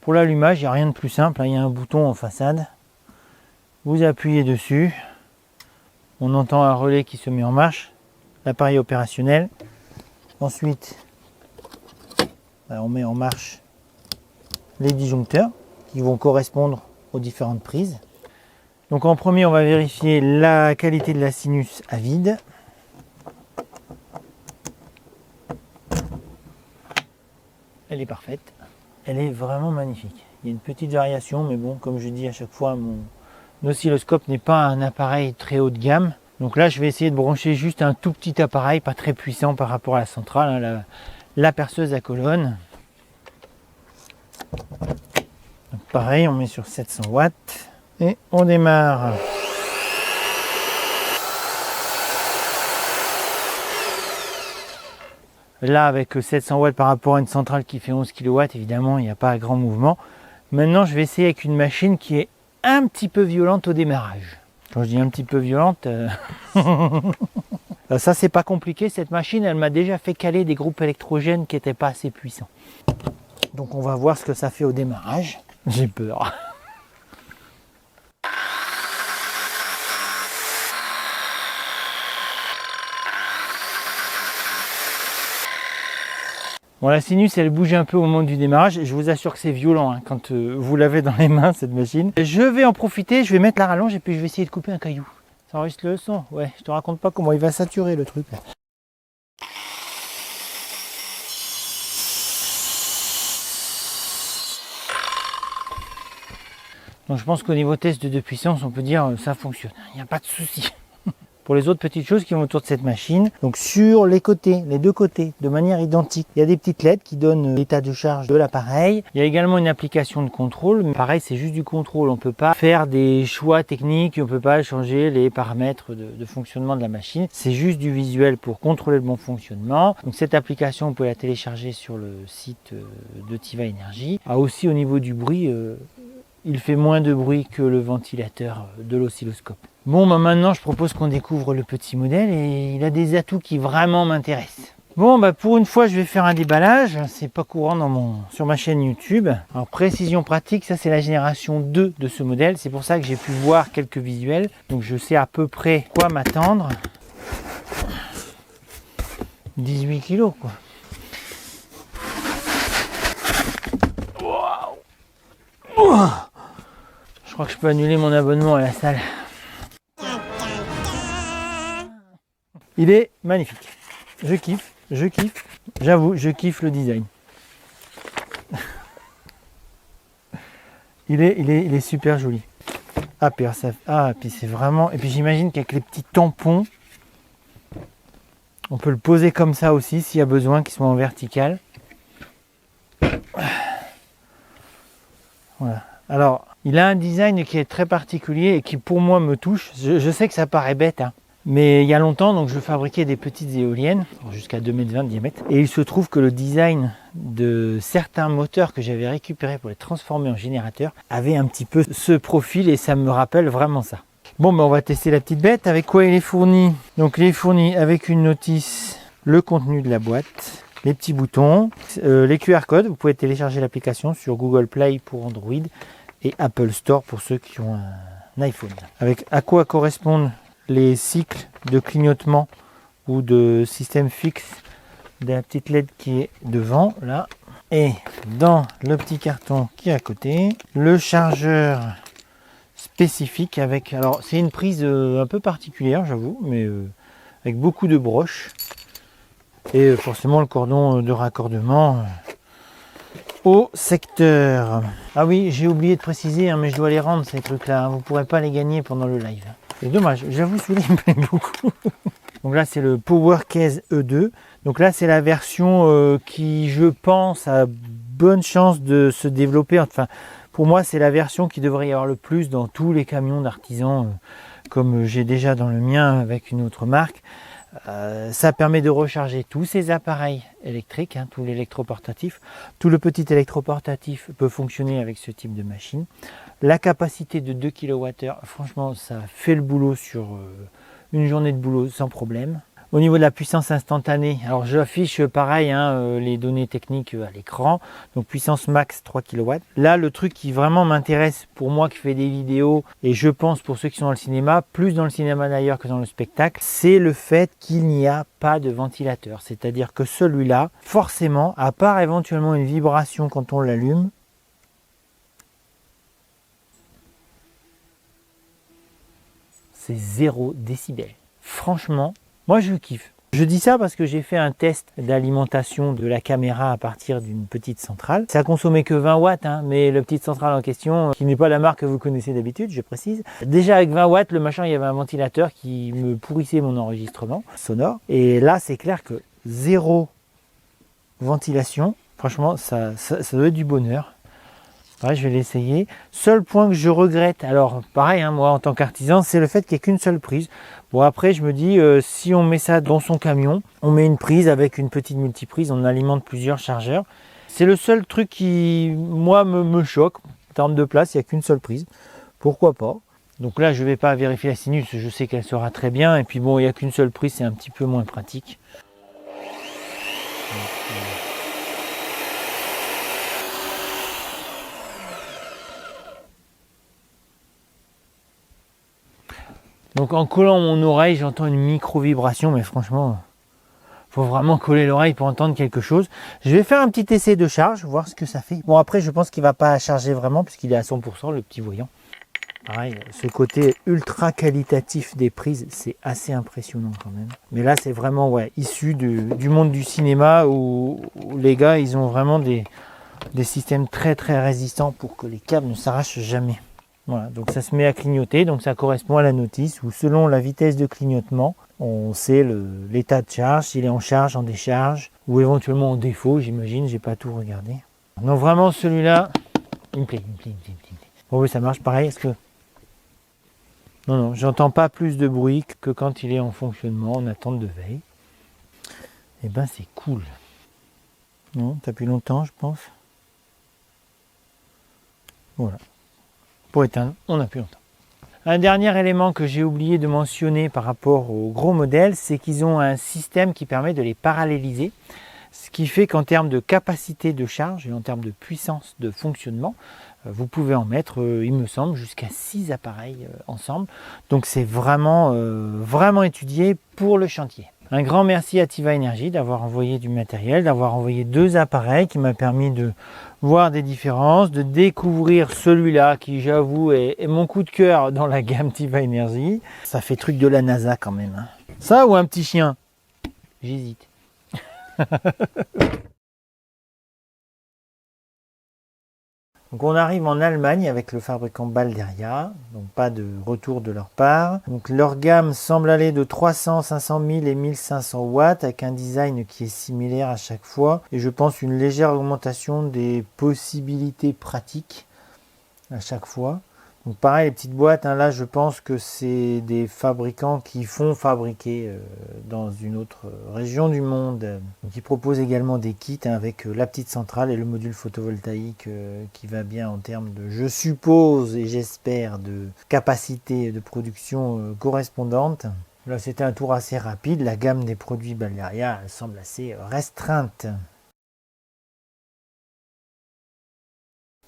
Pour l'allumage, il n'y a rien de plus simple. Il y a un bouton en façade. Vous appuyez dessus. On entend un relais qui se met en marche. L'appareil opérationnel. Ensuite, on met en marche les disjoncteurs qui vont correspondre aux différentes prises. Donc en premier, on va vérifier la qualité de la sinus à vide. Elle est parfaite. Elle est vraiment magnifique. Il y a une petite variation, mais bon, comme je dis à chaque fois, mon oscilloscope n'est pas un appareil très haut de gamme. Donc là, je vais essayer de brancher juste un tout petit appareil, pas très puissant par rapport à la centrale, hein, la perceuse à colonne. Donc pareil, on met sur 700 watts et on démarre. Là, avec 700 watts par rapport à une centrale qui fait 11 kW, évidemment, il n'y a pas grand mouvement. Maintenant, je vais essayer avec une machine qui est un petit peu violente au démarrage. Quand je dis un petit peu violente, ça c'est pas compliqué. Cette machine, elle m'a déjà fait caler des groupes électrogènes qui n'étaient pas assez puissants. Donc on va voir ce que ça fait au démarrage. J'ai peur. Bon, la sinus, elle bouge un peu au moment du démarrage. Je vous assure que c'est violent hein, quand vous l'avez dans les mains, cette machine. Je vais en profiter, je vais mettre la rallonge et puis je vais essayer de couper un caillou. Ça enregistre le son? Ouais, je te raconte pas comment il va saturer le truc. Là. Donc je pense qu'au niveau test de puissance, on peut dire ça fonctionne. Il n'y a pas de souci. Pour les autres petites choses qui vont autour de cette machine, donc sur les côtés, les deux côtés, de manière identique, il y a des petites LED qui donnent l'état de charge de l'appareil. Il y a également une application de contrôle, mais pareil, c'est juste du contrôle. On ne peut pas faire des choix techniques, on ne peut pas changer les paramètres de fonctionnement de la machine. C'est juste du visuel pour contrôler le bon fonctionnement. Donc cette application, vous pouvez la télécharger sur le site de Tiva Energy. Ah, aussi au niveau du bruit, il fait moins de bruit que le ventilateur de l'oscilloscope. Bon, bah maintenant je propose qu'on découvre le petit modèle et il a des atouts qui vraiment m'intéressent. Bon, bah pour une fois je vais faire un déballage, c'est pas courant sur ma chaîne YouTube. Alors précision pratique, ça c'est la génération 2 de ce modèle, c'est pour ça que j'ai pu voir quelques visuels. Donc je sais à peu près quoi m'attendre. 18 kg quoi. Wow. Je crois que je peux annuler mon abonnement à la salle. Il est magnifique. Je kiffe. J'avoue, je kiffe le design. Il est super joli. Ah, puis c'est vraiment... Et puis j'imagine qu'avec les petits tampons, on peut le poser comme ça aussi, s'il y a besoin, qu'il soit en vertical. Voilà. Alors, il a un design qui est très particulier et qui pour moi me touche. Je sais que ça paraît bête, hein. Mais il y a longtemps, donc je fabriquais des petites éoliennes, jusqu'à 2,20 m de diamètre. Et il se trouve que le design de certains moteurs que j'avais récupérés pour les transformer en générateurs avait un petit peu ce profil et ça me rappelle vraiment ça. Bon, ben on va tester la petite bête. Avec quoi il est fourni? Donc il est fourni avec une notice, le contenu de la boîte, les petits boutons, les QR codes. Vous pouvez télécharger l'application sur Google Play pour Android et Apple Store pour ceux qui ont un iPhone. Avec à quoi correspondent les cycles de clignotement ou de système fixe de la petite LED qui est devant là, et dans le petit carton qui est à côté le chargeur spécifique avec, alors c'est une prise un peu particulière j'avoue, mais avec beaucoup de broches et forcément le cordon de raccordement au secteur. Ah oui, j'ai oublié de préciser, hein, mais je dois les rendre ces trucs-là. Hein. Vous ne pourrez pas les gagner pendant le live. C'est dommage, j'avoue, celui-là il me plaît beaucoup. Donc là, c'est le PowerCase E2. Donc là, c'est la version qui, je pense, a bonne chance de se développer. Enfin, pour moi, c'est la version qui devrait y avoir le plus dans tous les camions d'artisans, comme j'ai déjà dans le mien avec une autre marque. Ça permet de recharger tous ces appareils électriques, hein, tout l'électroportatif. Tout le petit électroportatif peut fonctionner avec ce type de machine. La capacité de 2 kWh, franchement, ça fait le boulot sur une journée de boulot sans problème. Au niveau de la puissance instantanée, alors j'affiche pareil hein, les données techniques à l'écran, donc puissance max 3 kW. Là, le truc qui vraiment m'intéresse pour moi qui fais des vidéos, et je pense pour ceux qui sont dans le cinéma, plus dans le cinéma d'ailleurs que dans le spectacle, c'est le fait qu'il n'y a pas de ventilateur. C'est-à-dire que celui-là, forcément, à part éventuellement une vibration quand on l'allume, c'est 0 décibel. Franchement, moi je kiffe. Je dis ça parce que j'ai fait un test d'alimentation de la caméra à partir d'une petite centrale. Ça consommait que 20 watts, hein, mais la petite centrale en question, qui n'est pas la marque que vous connaissez d'habitude, je précise. Déjà avec 20 watts, le machin, il y avait un ventilateur qui me pourrissait mon enregistrement sonore. Et là, c'est clair que 0 ventilation, franchement, ça doit être du bonheur. Ouais, je vais l'essayer. Seul point que je regrette, alors pareil, hein, moi en tant qu'artisan, c'est le fait qu'il n'y ait qu'une seule prise. Bon après je me dis, si on met ça dans son camion, on met une prise avec une petite multiprise, on alimente plusieurs chargeurs. C'est le seul truc qui, moi, me choque. En termes de place, il n'y a qu'une seule prise. Pourquoi pas? Donc là, je ne vais pas vérifier la sinus, je sais qu'elle sera très bien. Et puis bon, il n'y a qu'une seule prise, c'est un petit peu moins pratique. Donc en collant mon oreille, j'entends une micro-vibration, mais franchement, il faut vraiment coller l'oreille pour entendre quelque chose. Je vais faire un petit essai de charge, voir ce que ça fait. Bon après, je pense qu'il ne va pas charger vraiment, puisqu'il est à 100%, le petit voyant. Pareil, ce côté ultra qualitatif des prises, c'est assez impressionnant quand même. Mais là, c'est vraiment issu du monde du cinéma, où les gars, ils ont vraiment des systèmes très très résistants pour que les câbles ne s'arrachent jamais. Voilà, donc ça se met à clignoter, donc ça correspond à la notice où selon la vitesse de clignotement, on sait l'état de charge, s'il est en charge, en décharge, ou éventuellement en défaut, j'imagine, j'ai pas tout regardé. Donc vraiment celui-là, il me plaît. Bon oui, ça marche pareil, est-ce que... Non, j'entends pas plus de bruit que quand il est en fonctionnement, en attente de veille. Eh ben c'est cool. Non, t'appuies longtemps, je pense. Voilà. Pour éteindre, on n'a plus longtemps. Un dernier élément que j'ai oublié de mentionner par rapport aux gros modèles, c'est qu'ils ont un système qui permet de les paralléliser, ce qui fait qu'en termes de capacité de charge et en termes de puissance de fonctionnement, vous pouvez en mettre, il me semble, jusqu'à 6 appareils ensemble. Donc c'est vraiment, vraiment étudié pour le chantier. Un grand merci à Tiva Energy d'avoir envoyé du matériel, d'avoir envoyé 2 appareils qui m'a permis de voir des différences, de découvrir celui-là qui, j'avoue, est mon coup de cœur dans la gamme Tiva Energy. Ça fait truc de la NASA quand même. Hein. Ça ou un petit chien? J'hésite. Donc on arrive en Allemagne avec le fabricant Balderia, donc pas de retour de leur part. Donc leur gamme semble aller de 300, 500 000 et 1500 watts avec un design qui est similaire à chaque fois. Et je pense une légère augmentation des possibilités pratiques à chaque fois. Donc pareil, les petites boîtes, hein, là je pense que c'est des fabricants qui font fabriquer dans une autre région du monde. Donc, ils proposent également des kits hein, avec la petite centrale et le module photovoltaïque qui va bien en termes de, je suppose et j'espère, de capacité de production correspondante. Là c'était un tour assez rapide, la gamme des produits Balderia semble assez restreinte.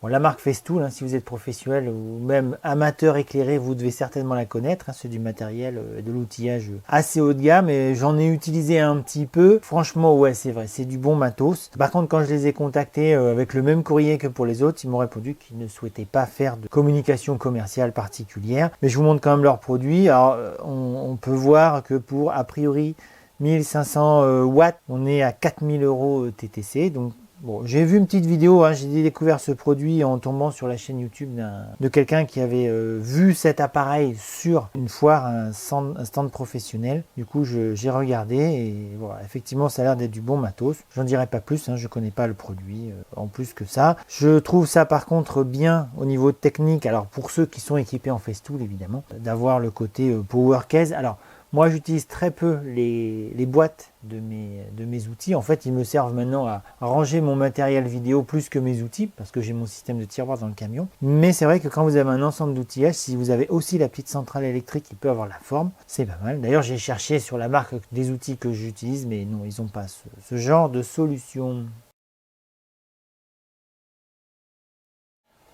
Bon, la marque Festool, hein, si vous êtes professionnel ou même amateur éclairé, vous devez certainement la connaître. Hein, c'est du matériel, de l'outillage assez haut de gamme et j'en ai utilisé un petit peu. Franchement, ouais, c'est vrai, c'est du bon matos. Par contre, quand je les ai contactés avec le même courrier que pour les autres, ils m'ont répondu qu'ils ne souhaitaient pas faire de communication commerciale particulière. Mais je vous montre quand même leurs produits. Alors, on peut voir que pour, a priori, 1500 watts, on est à 4000 € TTC. Donc, Bon, j'ai vu une petite vidéo, hein, j'ai découvert ce produit en tombant sur la chaîne YouTube de quelqu'un qui avait vu cet appareil sur une foire, un stand professionnel. Du coup, j'ai regardé et voilà, effectivement, ça a l'air d'être du bon matos. J'en dirai pas plus, hein, je connais pas le produit en plus que ça. Je trouve ça par contre bien au niveau technique. Alors pour ceux qui sont équipés en Festool, évidemment, d'avoir le côté Power Case. Alors moi, j'utilise très peu les boîtes de mes outils. En fait, ils me servent maintenant à ranger mon matériel vidéo plus que mes outils, parce que j'ai mon système de tiroir dans le camion. Mais c'est vrai que quand vous avez un ensemble d'outillages, si vous avez aussi la petite centrale électrique qui peut avoir la forme, c'est pas mal. D'ailleurs, j'ai cherché sur la marque des outils que j'utilise, mais non, ils n'ont pas ce genre de solution.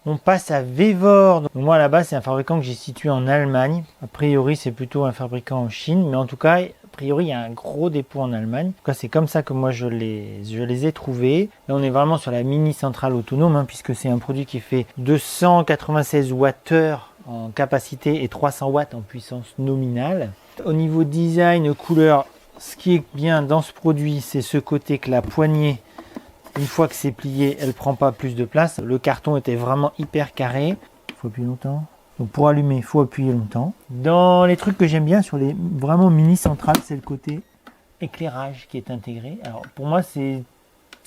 On passe à Vevor. Donc moi, à la base, c'est un fabricant que j'ai situé en Allemagne. A priori, c'est plutôt un fabricant en Chine. Mais en tout cas, a priori, il y a un gros dépôt en Allemagne. En tout cas, c'est comme ça que moi, je les ai trouvés. Là, on est vraiment sur la mini centrale autonome, hein, puisque c'est un produit qui fait 296 Wh en capacité et 300 watts en puissance nominale. Au niveau design, couleur, ce qui est bien dans ce produit, c'est ce côté que la poignée, une fois que c'est plié, elle prend pas plus de place. Le carton était vraiment hyper carré. Il faut appuyer longtemps. Donc pour allumer, il faut appuyer longtemps. Dans les trucs que j'aime bien sur les vraiment mini centrales, c'est le côté éclairage qui est intégré. Alors pour moi, c'est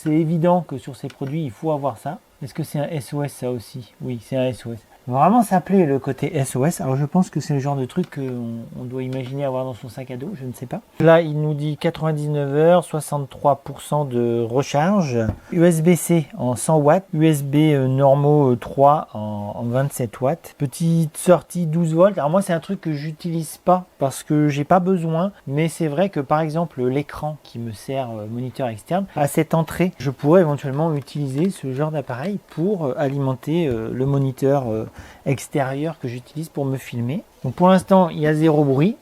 évident que sur ces produits, il faut avoir ça. Est-ce que c'est un SOS ça aussi? Oui, c'est un SOS. Vraiment s'appeler le côté SOS. Alors je pense que c'est le genre de truc qu'on doit imaginer avoir dans son sac à dos, je ne sais pas. Là il nous dit 99 heures, 63% de recharge, USB-C en 100 watts, USB normaux 3 en 27 watts, petite sortie 12 volts. Alors moi c'est un truc que j'utilise pas parce que j'ai pas besoin, mais c'est vrai que par exemple l'écran qui me sert moniteur externe, à cette entrée, je pourrais éventuellement utiliser ce genre d'appareil pour alimenter le moniteur extérieur que j'utilise pour me filmer. Donc pour l'instant il y a zéro bruit,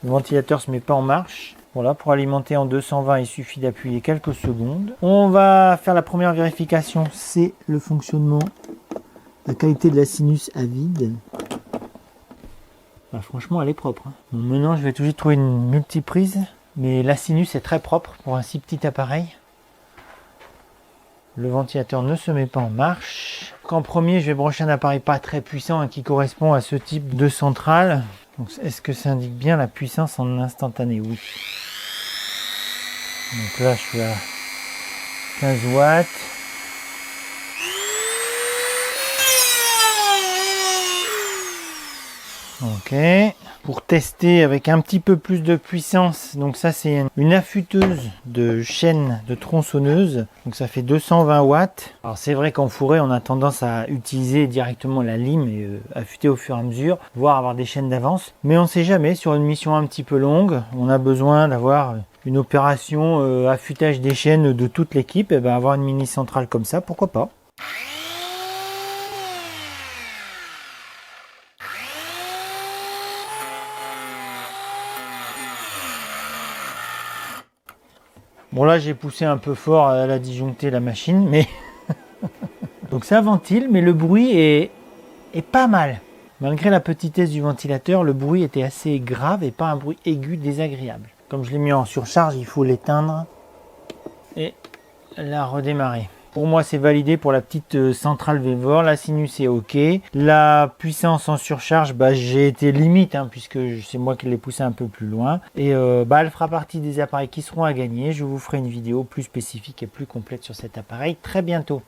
le ventilateur se met pas en marche. Voilà, pour alimenter en 220 il suffit d'appuyer quelques secondes. On va faire la première vérification, c'est le fonctionnement, la qualité de la sinus à vide. Bah, franchement elle est propre, hein. Bon, maintenant je vais tout de suite trouver une multiprise, mais la sinus est très propre pour un si petit appareil. Le ventilateur ne se met pas en marche. En premier, je vais brancher un appareil pas très puissant, hein, qui correspond à ce type de centrale. Est-ce que ça indique bien la puissance en instantané? Oui. Donc là, je suis à 15 watts. Ok. Pour tester avec un petit peu plus de puissance, donc ça c'est une affûteuse de chaîne de tronçonneuse, donc ça fait 220 watts. Alors c'est vrai qu'en forêt on a tendance à utiliser directement la lime et affûter au fur et à mesure, voire avoir des chaînes d'avance, mais on ne sait jamais, sur une mission un petit peu longue, on a besoin d'avoir une opération affûtage des chaînes de toute l'équipe, et ben avoir une mini centrale comme ça, pourquoi pas. Bon là j'ai poussé un peu fort, elle a disjoncté la machine, mais donc ça ventile, mais le bruit est pas mal. Malgré la petitesse du ventilateur, le bruit était assez grave et pas un bruit aigu désagréable. Comme je l'ai mis en surcharge, il faut l'éteindre et la redémarrer. Pour moi c'est validé pour la petite centrale Vevor, la sinus est ok. La puissance en surcharge, bah, j'ai été limite, hein, puisque c'est moi qui l'ai poussé un peu plus loin. Et bah, elle fera partie des appareils qui seront à gagner. Je vous ferai une vidéo plus spécifique et plus complète sur cet appareil très bientôt.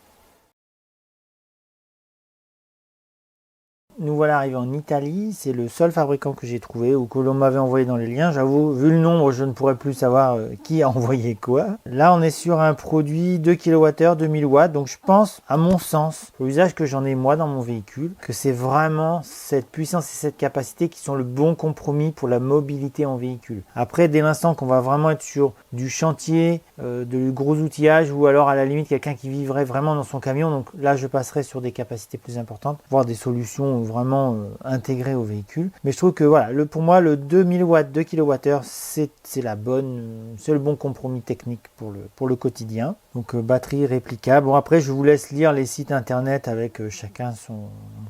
Nous voilà arrivés en Italie, c'est le seul fabricant que j'ai trouvé ou que l'on m'avait envoyé dans les liens. J'avoue, vu le nombre, je ne pourrais plus savoir qui a envoyé quoi. Là, on est sur un produit 2 kWh, 2000 watts. Donc je pense, à mon sens, au usage que j'en ai moi dans mon véhicule, que c'est vraiment cette puissance et cette capacité qui sont le bon compromis pour la mobilité en véhicule. Après, dès l'instant qu'on va vraiment être sur du chantier, de gros outillages ou alors à la limite quelqu'un qui vivrait vraiment dans son camion, donc là je passerai sur des capacités plus importantes, voire des solutions vraiment intégrées au véhicule. Mais je trouve que voilà, pour moi le 2000 watts 2 kWh c'est le bon compromis technique pour le quotidien. Donc batterie réplicable. Bon après je vous laisse lire les sites internet avec chacun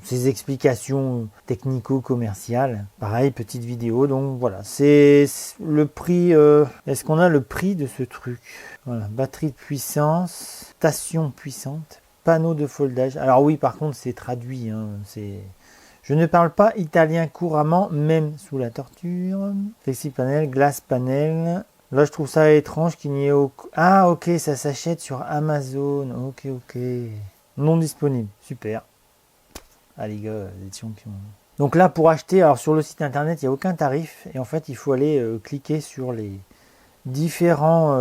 ces explications technico-commerciales. Pareil, petite vidéo, donc voilà, c'est le prix. Est-ce qu'on a le prix de ce truc? Voilà, batterie de puissance, station puissante, panneau de foldage. Alors oui, par contre, c'est traduit, hein, Je ne parle pas italien couramment, même sous la torture. Flexi panel, glace panel. Là, je trouve ça étrange qu'il n'y ait Ah, ok, ça s'achète sur Amazon. Ok. Non disponible. Super. Ah, les gars, les champions. Donc là, pour acheter, alors sur le site internet, il n'y a aucun tarif. Et en fait, il faut aller cliquer sur les différents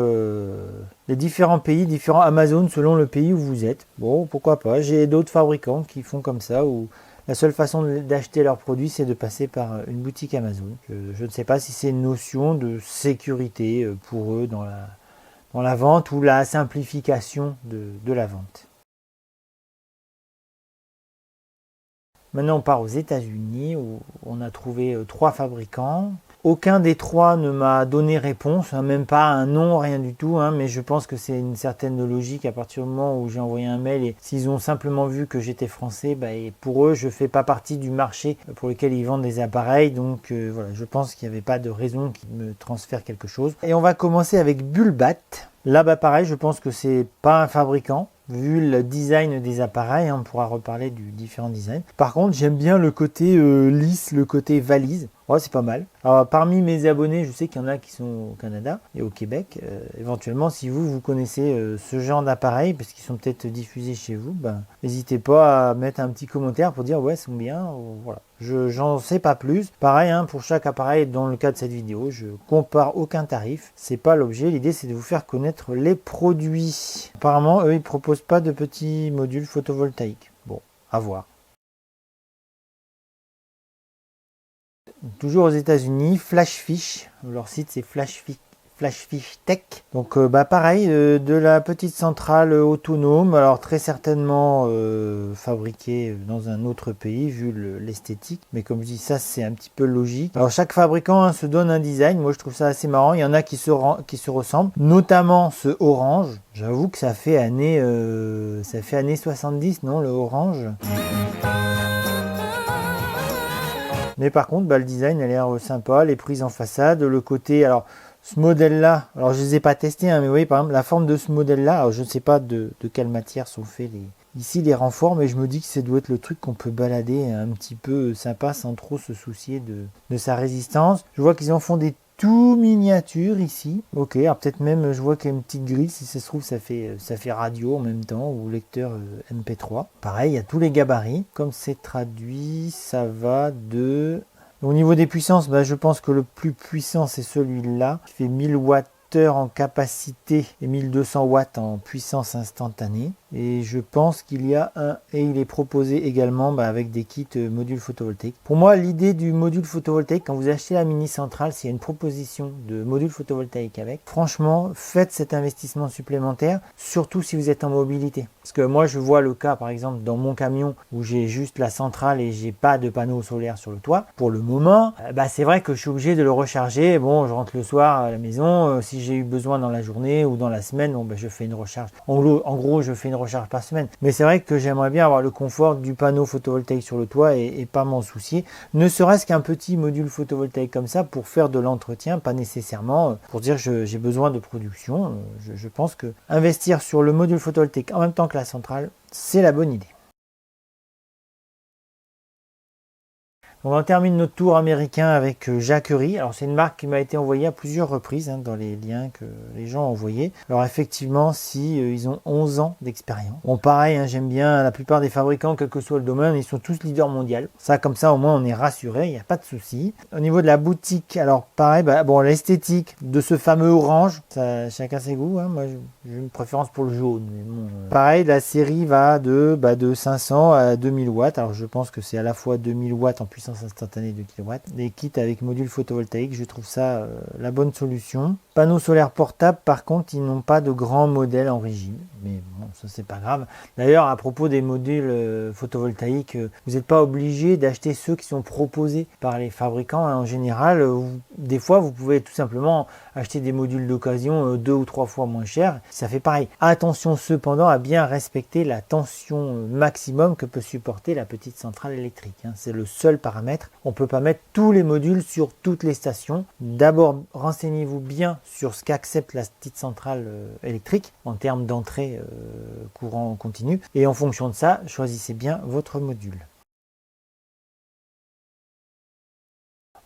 pays, différents Amazon selon le pays où vous êtes. Bon, pourquoi pas. J'ai d'autres fabricants qui font comme ça, où la seule façon d'acheter leurs produits, c'est de passer par une boutique Amazon. Je ne sais pas si c'est une notion de sécurité pour eux dans la vente ou la simplification de la vente. Maintenant, on part aux États-Unis où on a trouvé 3 fabricants. Aucun des 3 ne m'a donné réponse, hein, même pas un nom, rien du tout, hein, mais je pense que c'est une certaine logique à partir du moment où j'ai envoyé un mail et s'ils ont simplement vu que j'étais français, et pour eux, je ne fais pas partie du marché pour lequel ils vendent des appareils, donc voilà, je pense qu'il n'y avait pas de raison qu'ils me transfèrent quelque chose. Et on va commencer avec Bulbat. Là, pareil, je pense que c'est pas un fabricant. Vu le design des appareils, on pourra reparler du différent design. Par contre, j'aime bien le côté lisse, le côté valise. Ouais, c'est pas mal. Alors, parmi mes abonnés, je sais qu'il y en a qui sont au Canada et au Québec. Éventuellement, si vous connaissez ce genre d'appareils, parce qu'ils sont peut-être diffusés chez vous, n'hésitez pas à mettre un petit commentaire pour dire ouais, ils sont bien. Voilà. J'en sais pas plus. Pareil, hein, pour chaque appareil, dans le cas de cette vidéo, je compare aucun tarif. C'est pas l'objet. L'idée, c'est de vous faire connaître les produits. Apparemment, eux, ils proposent pas de petits modules photovoltaïques. Bon, à voir. Toujours aux États-Unis, Flashfish. Leur site, c'est Flashfish Tech. Donc pareil, de la petite centrale autonome, alors très certainement fabriquée dans un autre pays vu l'esthétique, mais comme je dis, ça c'est un petit peu logique. Alors chaque fabricant se donne un design, moi je trouve ça assez marrant, il y en a qui se ressemblent, notamment ce orange. J'avoue que ça fait années 70, non, le orange. Mais par contre, le design a l'air sympa, les prises en façade, le côté, alors ce modèle-là, alors je ne les ai pas testés, hein, mais vous voyez par exemple la forme de ce modèle-là, alors je ne sais pas de quelle matière sont faits ici les renforts, mais je me dis que ça doit être le truc qu'on peut balader un petit peu sympa sans trop se soucier de sa résistance. Je vois qu'ils en font des tout miniatures ici. Ok, alors peut-être même je vois qu'il y a une petite grille, si ça se trouve ça fait radio en même temps, ou lecteur MP3. Pareil, il y a tous les gabarits. Comme c'est traduit, ça va de... Au niveau des puissances, je pense que le plus puissant c'est celui-là, qui fait 1000 watts en capacité et 1200 watts en puissance instantanée. Et je pense qu'il y a et il est proposé également avec des kits modules photovoltaïques. Pour moi, l'idée du module photovoltaïque, quand vous achetez la mini centrale, s'il y a une proposition de module photovoltaïque avec, franchement, faites cet investissement supplémentaire, surtout si vous êtes en mobilité. Parce que moi, je vois le cas, par exemple, dans mon camion, où j'ai juste la centrale et j'ai pas de panneau solaire sur le toit. Pour le moment, c'est vrai que je suis obligé de le recharger. Bon, je rentre le soir à la maison, si j'ai eu besoin dans la journée ou dans la semaine, je fais une recharge. En gros, je fais une recharge par semaine. Mais c'est vrai que j'aimerais bien avoir le confort du panneau photovoltaïque sur le toit et pas m'en soucier. Ne serait-ce qu'un petit module photovoltaïque comme ça pour faire de l'entretien, pas nécessairement pour dire j'ai besoin de production. Je pense que investir sur le module photovoltaïque en même temps que la centrale, c'est la bonne idée. On termine notre tour américain avec Jacquerie. Alors c'est une marque qui m'a été envoyée à plusieurs reprises dans les liens que les gens ont envoyés. Alors effectivement, si ils ont 11 ans d'expérience. Bon pareil, j'aime bien la plupart des fabricants, quel que soit le domaine, ils sont tous leaders mondiaux. Ça comme ça au moins on est rassuré, il n'y a pas de souci. Au niveau de la boutique, alors pareil, l'esthétique de ce fameux orange, ça, chacun ses goûts. Moi j'ai une préférence pour le jaune. Mais bon, pareil, la série va de 500 à 2000 watts. Alors je pense que c'est à la fois 2000 watts en puissance instantanée de kilowatts. Les kits avec module photovoltaïque, je trouve ça la bonne solution. Panneaux solaires portables, par contre, ils n'ont pas de grands modèles en régime. mais bon, ça c'est pas grave. D'ailleurs, à propos des modules photovoltaïques, vous n'êtes pas obligé d'acheter ceux qui sont proposés par les fabricants. En général, des fois, vous pouvez tout simplement acheter des modules d'occasion 2 ou 3 fois moins cher. Ça fait pareil. Attention cependant à bien respecter la tension maximum que peut supporter la petite centrale électrique. C'est le seul paramètre. On ne peut pas mettre tous les modules sur toutes les stations. D'abord, renseignez-vous bien sur ce qu'accepte la petite centrale électrique en termes d'entrée courant continu. Et en fonction de ça, choisissez bien votre module.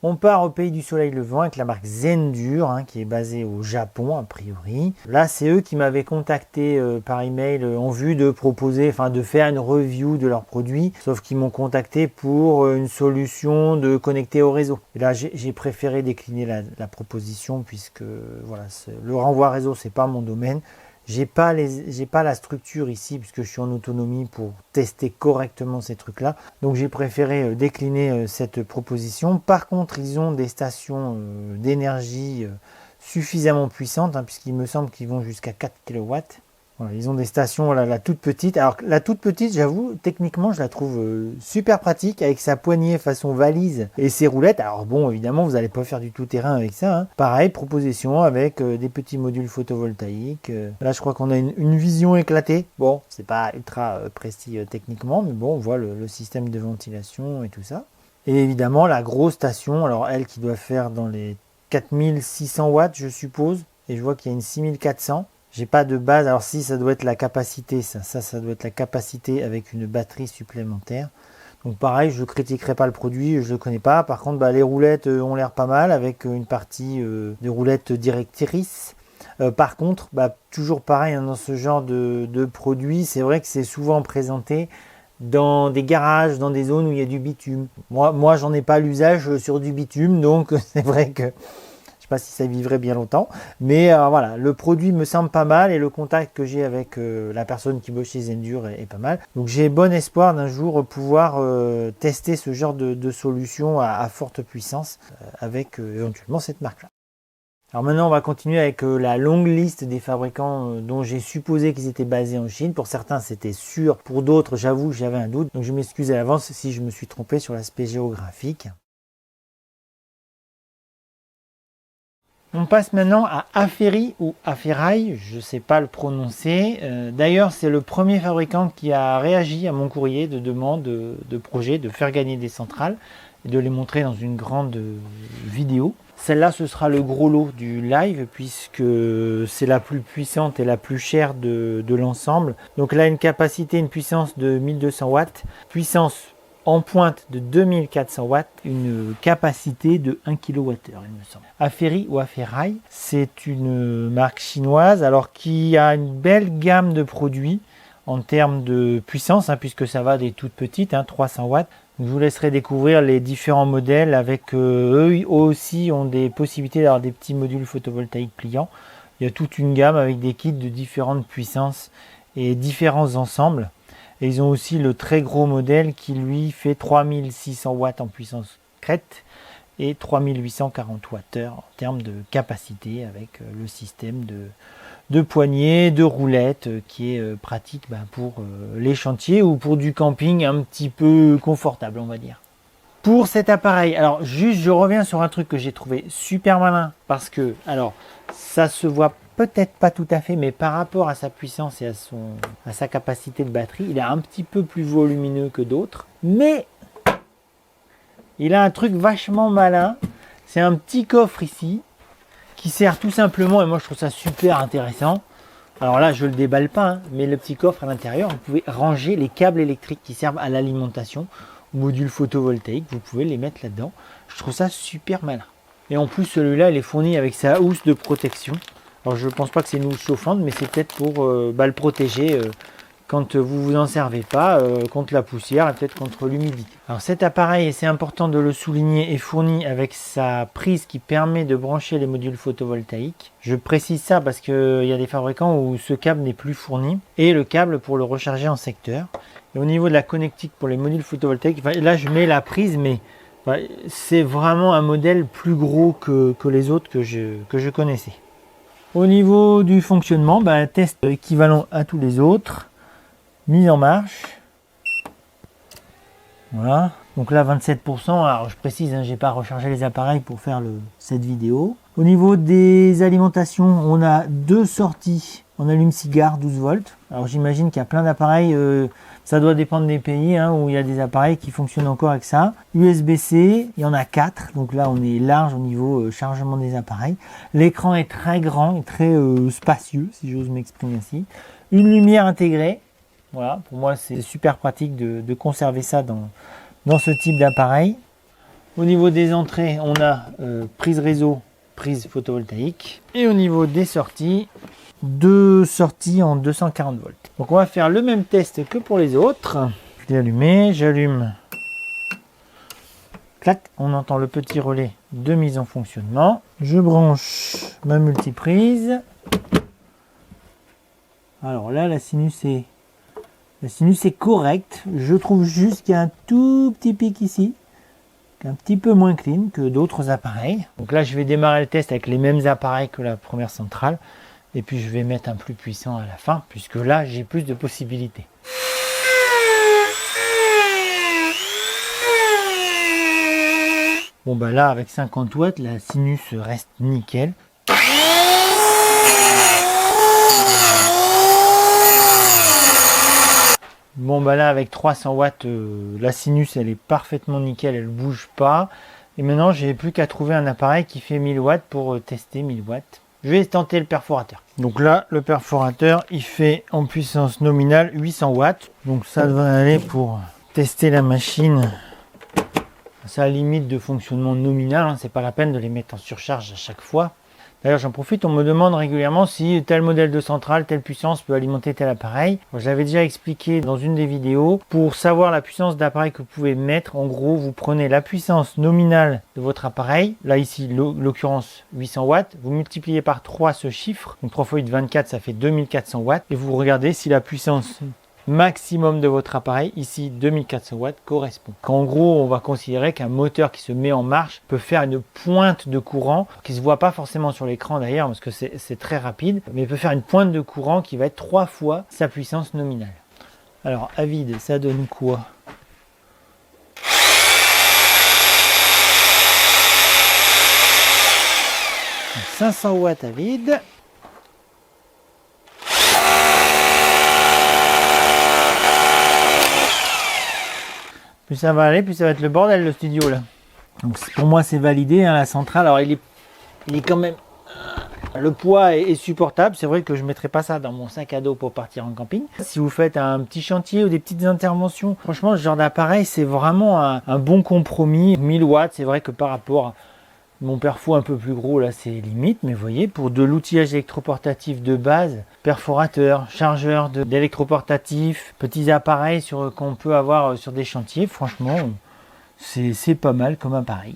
On part au pays du soleil levant avec la marque Zendur, qui est basée au Japon a priori. Là, c'est eux qui m'avaient contacté par email en vue de proposer, de faire une review de leurs produits. Sauf qu'ils m'ont contacté pour une solution de connecter au réseau. Et là, j'ai préféré décliner la proposition puisque voilà, le renvoi réseau, c'est pas mon domaine. J'ai pas la structure ici puisque je suis en autonomie pour tester correctement ces trucs-là. Donc j'ai préféré décliner cette proposition. Par contre, ils ont des stations d'énergie suffisamment puissantes puisqu'il me semble qu'ils vont jusqu'à 4 kW. Voilà, ils ont des stations, la toute petite. Alors la toute petite, j'avoue, techniquement, je la trouve super pratique avec sa poignée façon valise et ses roulettes. Alors bon, évidemment, vous n'allez pas faire du tout terrain avec ça. Pareil, proposition avec des petits modules photovoltaïques. Là, je crois qu'on a une vision éclatée. Bon, c'est pas ultra précis techniquement, mais bon, on voit le système de ventilation et tout ça. Et évidemment, la grosse station, alors elle qui doit faire dans les 4600 watts, je suppose. Et je vois qu'il y a une 6400. J'ai pas de base, alors si ça doit être la capacité, ça doit être la capacité avec une batterie supplémentaire. Donc pareil, je ne critiquerai pas le produit, je ne le connais pas. Par contre, les roulettes ont l'air pas mal avec une partie de roulettes directrices. Par contre, toujours pareil dans ce genre de produit, c'est vrai que c'est souvent présenté dans des garages, dans des zones où il y a du bitume. Moi j'en ai pas l'usage sur du bitume, donc c'est vrai que je ne sais pas si ça vivrait bien longtemps, mais voilà, le produit me semble pas mal et le contact que j'ai avec la personne qui bosse chez Zendur est pas mal. Donc j'ai bon espoir d'un jour pouvoir tester ce genre de solution à forte puissance avec éventuellement cette marque-là. Alors maintenant, on va continuer avec la longue liste des fabricants dont j'ai supposé qu'ils étaient basés en Chine. Pour certains, c'était sûr. Pour d'autres, j'avoue, j'avais un doute. Donc je m'excuse à l'avance si je me suis trompé sur l'aspect géographique. On passe maintenant à Aferi ou Aferai, je ne sais pas le prononcer. D'ailleurs, c'est le premier fabricant qui a réagi à mon courrier de demande de projet de faire gagner des centrales et de les montrer dans une grande vidéo. Celle-là, ce sera le gros lot du live puisque c'est la plus puissante et la plus chère de l'ensemble. Donc là, une puissance de 1200 watts, puissance en pointe de 2400 watts, une capacité de 1 kWh, il me semble. Aferi ou Aferai, c'est une marque chinoise alors qui a une belle gamme de produits en termes de puissance, puisque ça va des toutes petites, 300 watts. Donc, je vous laisserai découvrir les différents modèles avec eux aussi ont des possibilités d'avoir des petits modules photovoltaïques pliants. Il y a toute une gamme avec des kits de différentes puissances et différents ensembles. Et ils ont aussi le très gros modèle qui lui fait 3600 watts en puissance crête et 3840 Wh en termes de capacité avec le système de poignée, de roulette qui est pratique pour les chantiers ou pour du camping un petit peu confortable, on va dire. Pour cet appareil, alors juste je reviens sur un truc que j'ai trouvé super malin parce que, alors ça se voit peut-être pas tout à fait, mais par rapport à sa puissance et à sa capacité de batterie, il est un petit peu plus volumineux que d'autres, mais il a un truc vachement malin. C'est un petit coffre ici qui sert tout simplement, et moi je trouve ça super intéressant. Alors là, je le déballe pas, mais le petit coffre à l'intérieur, vous pouvez ranger les câbles électriques qui servent à l'alimentation, au module photovoltaïque, vous pouvez les mettre là-dedans. Je trouve ça super malin. Et en plus, celui-là, il est fourni avec sa housse de protection. Alors je ne pense pas que c'est une housse chauffante, mais c'est peut-être pour le protéger quand vous vous en servez pas, contre la poussière et peut-être contre l'humidité. Alors cet appareil, et c'est important de le souligner, est fourni avec sa prise qui permet de brancher les modules photovoltaïques. Je précise ça parce qu'il y a des fabricants où ce câble n'est plus fourni, et le câble pour le recharger en secteur. Et au niveau de la connectique pour les modules photovoltaïques, là je mets la prise, mais c'est vraiment un modèle plus gros que les autres que je connaissais. Au niveau du fonctionnement, test équivalent à tous les autres. Mise en marche. Voilà. Donc là 27%. Alors je précise, j'ai pas rechargé les appareils pour faire cette vidéo. Au niveau des alimentations, on a 2 sorties en allume-cigare 12 volts. Alors j'imagine qu'il y a plein d'appareils, ça doit dépendre des pays où il y a des appareils qui fonctionnent encore avec ça. USB-C, il y en a 4, donc là on est large au niveau chargement des appareils. L'écran est très grand et très spacieux, si j'ose m'exprimer ainsi. Une lumière intégrée, voilà, pour moi c'est super pratique de conserver ça dans ce type d'appareil. Au niveau des entrées, on a prise réseau, prise photovoltaïque. Et au niveau des sorties, 2 sorties en 240 volts. Donc on va faire le même test que pour les autres. Je l'ai allumé, j'allume. Clac, on entend le petit relais de mise en fonctionnement. Je branche ma multiprise. Alors là, la sinus est correcte. Je trouve juste qu'il y a un tout petit pic ici, un petit peu moins clean que d'autres appareils. Donc là, je vais démarrer le test avec les mêmes appareils que la première centrale. Et puis je vais mettre un plus puissant à la fin, puisque là j'ai plus de possibilités. Bon là avec 50 watts, la sinus reste nickel. Bon là avec 300 watts, la sinus elle est parfaitement nickel, elle bouge pas. Et maintenant j'ai plus qu'à trouver un appareil qui fait 1000 watts pour tester 1000 watts. Je vais tenter le perforateur. Donc là, le perforateur, il fait en puissance nominale 800 watts. Donc ça devrait aller pour tester la machine. C'est à la limite de fonctionnement nominal. C'est pas la peine de les mettre en surcharge à chaque fois. D'ailleurs, j'en profite, on me demande régulièrement si tel modèle de centrale, telle puissance peut alimenter tel appareil. Je l'avais déjà expliqué dans une des vidéos. Pour savoir la puissance d'appareil que vous pouvez mettre, en gros, vous prenez la puissance nominale de votre appareil. Là, ici, l'occurrence 800 watts. Vous multipliez par 3 ce chiffre. Donc 3 fois 8, 24, ça fait 2400 watts. Et vous regardez si la puissance maximum de votre appareil, ici 2400 watts, correspond. En gros, on va considérer qu'un moteur qui se met en marche peut faire une pointe de courant qui ne se voit pas forcément sur l'écran d'ailleurs parce que c'est très rapide, mais peut faire une pointe de courant qui va être 3 fois sa puissance nominale. Alors à vide, ça donne quoi ? Donc, 500 watts à vide. Plus ça va aller, plus ça va être le bordel le studio là. Donc pour moi c'est validé, la centrale. Alors il est quand même... Le poids est supportable. C'est vrai que je ne mettrai pas ça dans mon sac à dos pour partir en camping. Si vous faites un petit chantier ou des petites interventions, franchement ce genre d'appareil c'est vraiment un bon compromis. 1000 watts, c'est vrai que par rapport à mon perfo un peu plus gros là c'est limite, mais vous voyez, pour de l'outillage électroportatif de base, perforateur, chargeur d'électroportatif, petits appareils qu'on peut avoir sur des chantiers, franchement c'est pas mal comme appareil.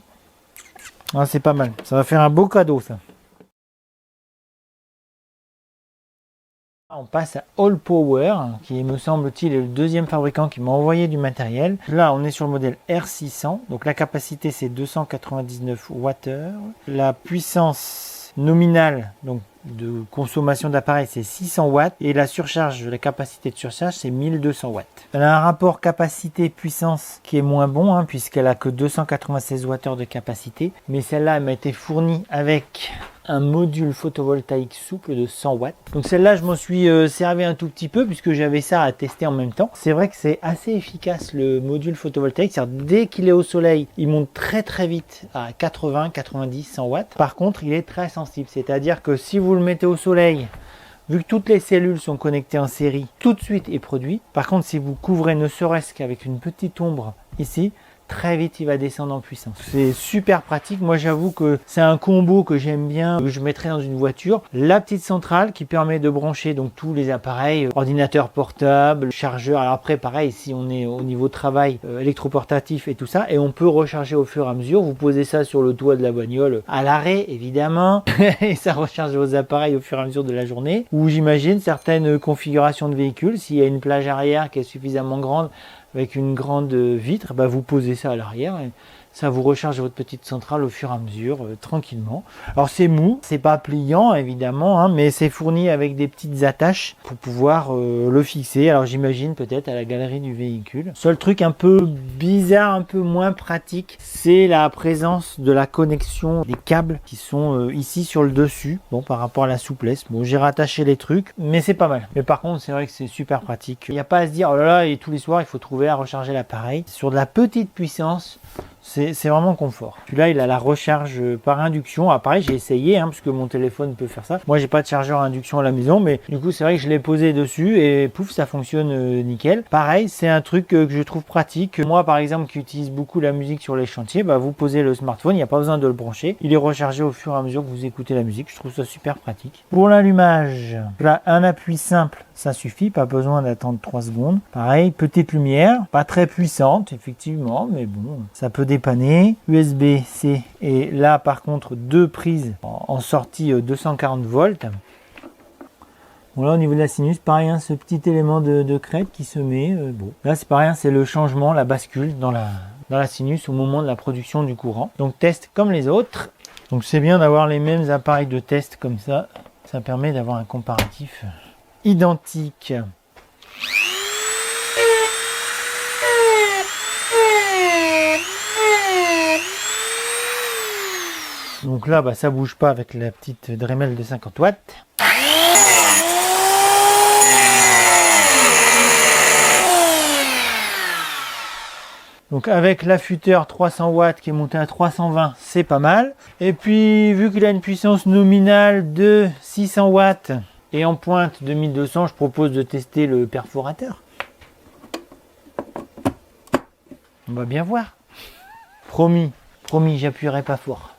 C'est pas mal, ça va faire un beau cadeau ça. On passe à All Power, qui me semble-t-il est le deuxième fabricant qui m'a envoyé du matériel. Là, on est sur le modèle R600. Donc la capacité, c'est 299 Wh. La puissance nominale, donc de consommation d'appareil, c'est 600 watts. Et la surcharge, la capacité de surcharge, c'est 1200 watts. Elle a un rapport capacité-puissance qui est moins bon, puisqu'elle a que 296 Wh de capacité. Mais celle-là, elle m'a été fournie avec un module photovoltaïque souple de 100 watts. Donc celle-là, je m'en suis servi un tout petit peu puisque j'avais ça à tester en même temps. C'est vrai que c'est assez efficace le module photovoltaïque. C'est-à-dire dès qu'il est au soleil, il monte très vite à 80, 90, 100 watts. Par contre, il est très sensible. C'est-à-dire que si vous le mettez au soleil, vu que toutes les cellules sont connectées en série, tout de suite est produit. Par contre, si vous couvrez ne serait-ce qu'avec une petite ombre ici, très vite il va descendre en puissance. C'est super pratique. Moi j'avoue que c'est un combo que j'aime bien, que je mettrais dans une voiture. La petite centrale qui permet de brancher donc tous les appareils, ordinateur portable, chargeur. Alors après pareil, si on est au niveau travail, électroportatif et tout ça, et on peut recharger au fur et à mesure. Vous posez ça sur le toit de la bagnole à l'arrêt évidemment et ça recharge vos appareils au fur et à mesure de la journée. Ou j'imagine certaines configurations de véhicules, s'il y a une plage arrière qui est suffisamment grande avec une grande vitre, vous posez ça à l'arrière et Ça vous recharge votre petite centrale au fur et à mesure, tranquillement. Alors c'est mou, c'est pas pliant évidemment, hein, mais c'est fourni avec des petites attaches pour pouvoir le fixer. Alors j'imagine peut-être à la galerie du véhicule. Seul truc un peu bizarre, un peu moins pratique, c'est la présence de la connexion des câbles qui sont ici sur le dessus. Bon, par rapport à la souplesse, bon, j'ai rattaché les trucs, mais c'est pas mal. Mais par contre, c'est vrai que c'est super pratique. Il n'y a pas à se dire, oh là là, et tous les soirs, il faut trouver à recharger l'appareil. Sur de la petite puissance, c'est vraiment confort. Celui-là, il a la recharge par induction. Ah, pareil, j'ai essayé, hein, parce que mon téléphone peut faire ça. Moi, j'ai pas de chargeur à induction à la maison, mais du coup, c'est vrai que je l'ai posé dessus et pouf, ça fonctionne nickel. Pareil, c'est un truc que je trouve pratique. Moi, par exemple, qui utilise beaucoup la musique sur les chantiers, bah, vous posez le smartphone, il n'y a pas besoin de le brancher. Il est rechargé au fur et à mesure que vous écoutez la musique. Je trouve ça super pratique. Pour l'allumage, là, un appui simple, ça suffit, pas besoin d'attendre 3 secondes. Pareil, petite lumière, pas très puissante, effectivement, mais bon, ça peut dépanner. USB-C, et là, par contre, 2 prises en sortie 240 volts. Bon, là, au niveau de la sinus, pareil, hein, ce petit élément de crête qui se met. Bon, là, c'est pareil, hein, c'est le changement, la bascule dans la sinus au moment de la production du courant. Donc, test comme les autres. Donc, c'est bien d'avoir les mêmes appareils de test comme ça. Ça permet d'avoir un comparatif identique. Donc là, bah, ça bouge pas avec la petite Dremel de 50 watts. Donc avec l'affûteur 300 watts qui est monté à 320, c'est pas mal. Et puis vu qu'il a une puissance nominale de 600 watts et en pointe de 1200, je propose de tester le perforateur. On va bien voir. Promis, j'appuierai pas fort.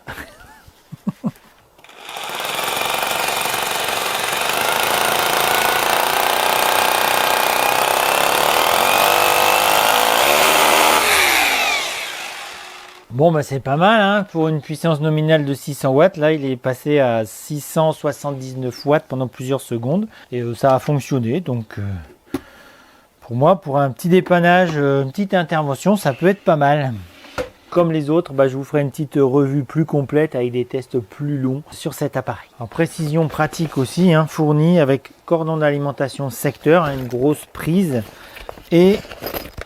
Bon, bah c'est pas mal, hein, pour une puissance nominale de 600 watts. Là, il est passé à 679 watts pendant plusieurs secondes. Et ça a fonctionné. Donc, pour moi, pour un petit dépannage, une petite intervention, ça peut être pas mal. Comme les autres, bah, je vous ferai une petite revue plus complète avec des tests plus longs sur cet appareil. En précision pratique aussi, hein, fourni avec cordon d'alimentation secteur, hein, une grosse prise. Et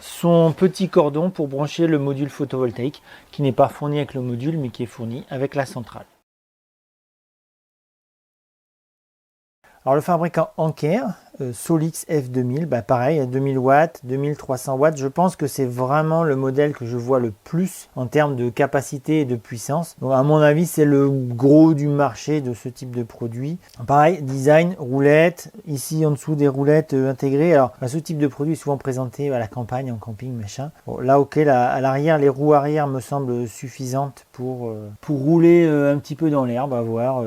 son petit cordon pour brancher le module photovoltaïque qui n'est pas fourni avec le module mais qui est fourni avec la centrale. Alors le fabricant Anker, Solix F2000, bah pareil, à 2000 watts, 2300 watts, je pense que c'est vraiment le modèle que je vois le plus en termes de capacité et de puissance. Donc à mon avis, c'est le gros du marché de ce type de produit. Pareil, design, roulette, ici en dessous des roulettes intégrées. Alors ce type de produit est souvent présenté à la campagne, en camping, machin. Bon, là, ok, à l'arrière, les roues arrière me semblent suffisantes pour rouler un petit peu dans l'herbe, à voir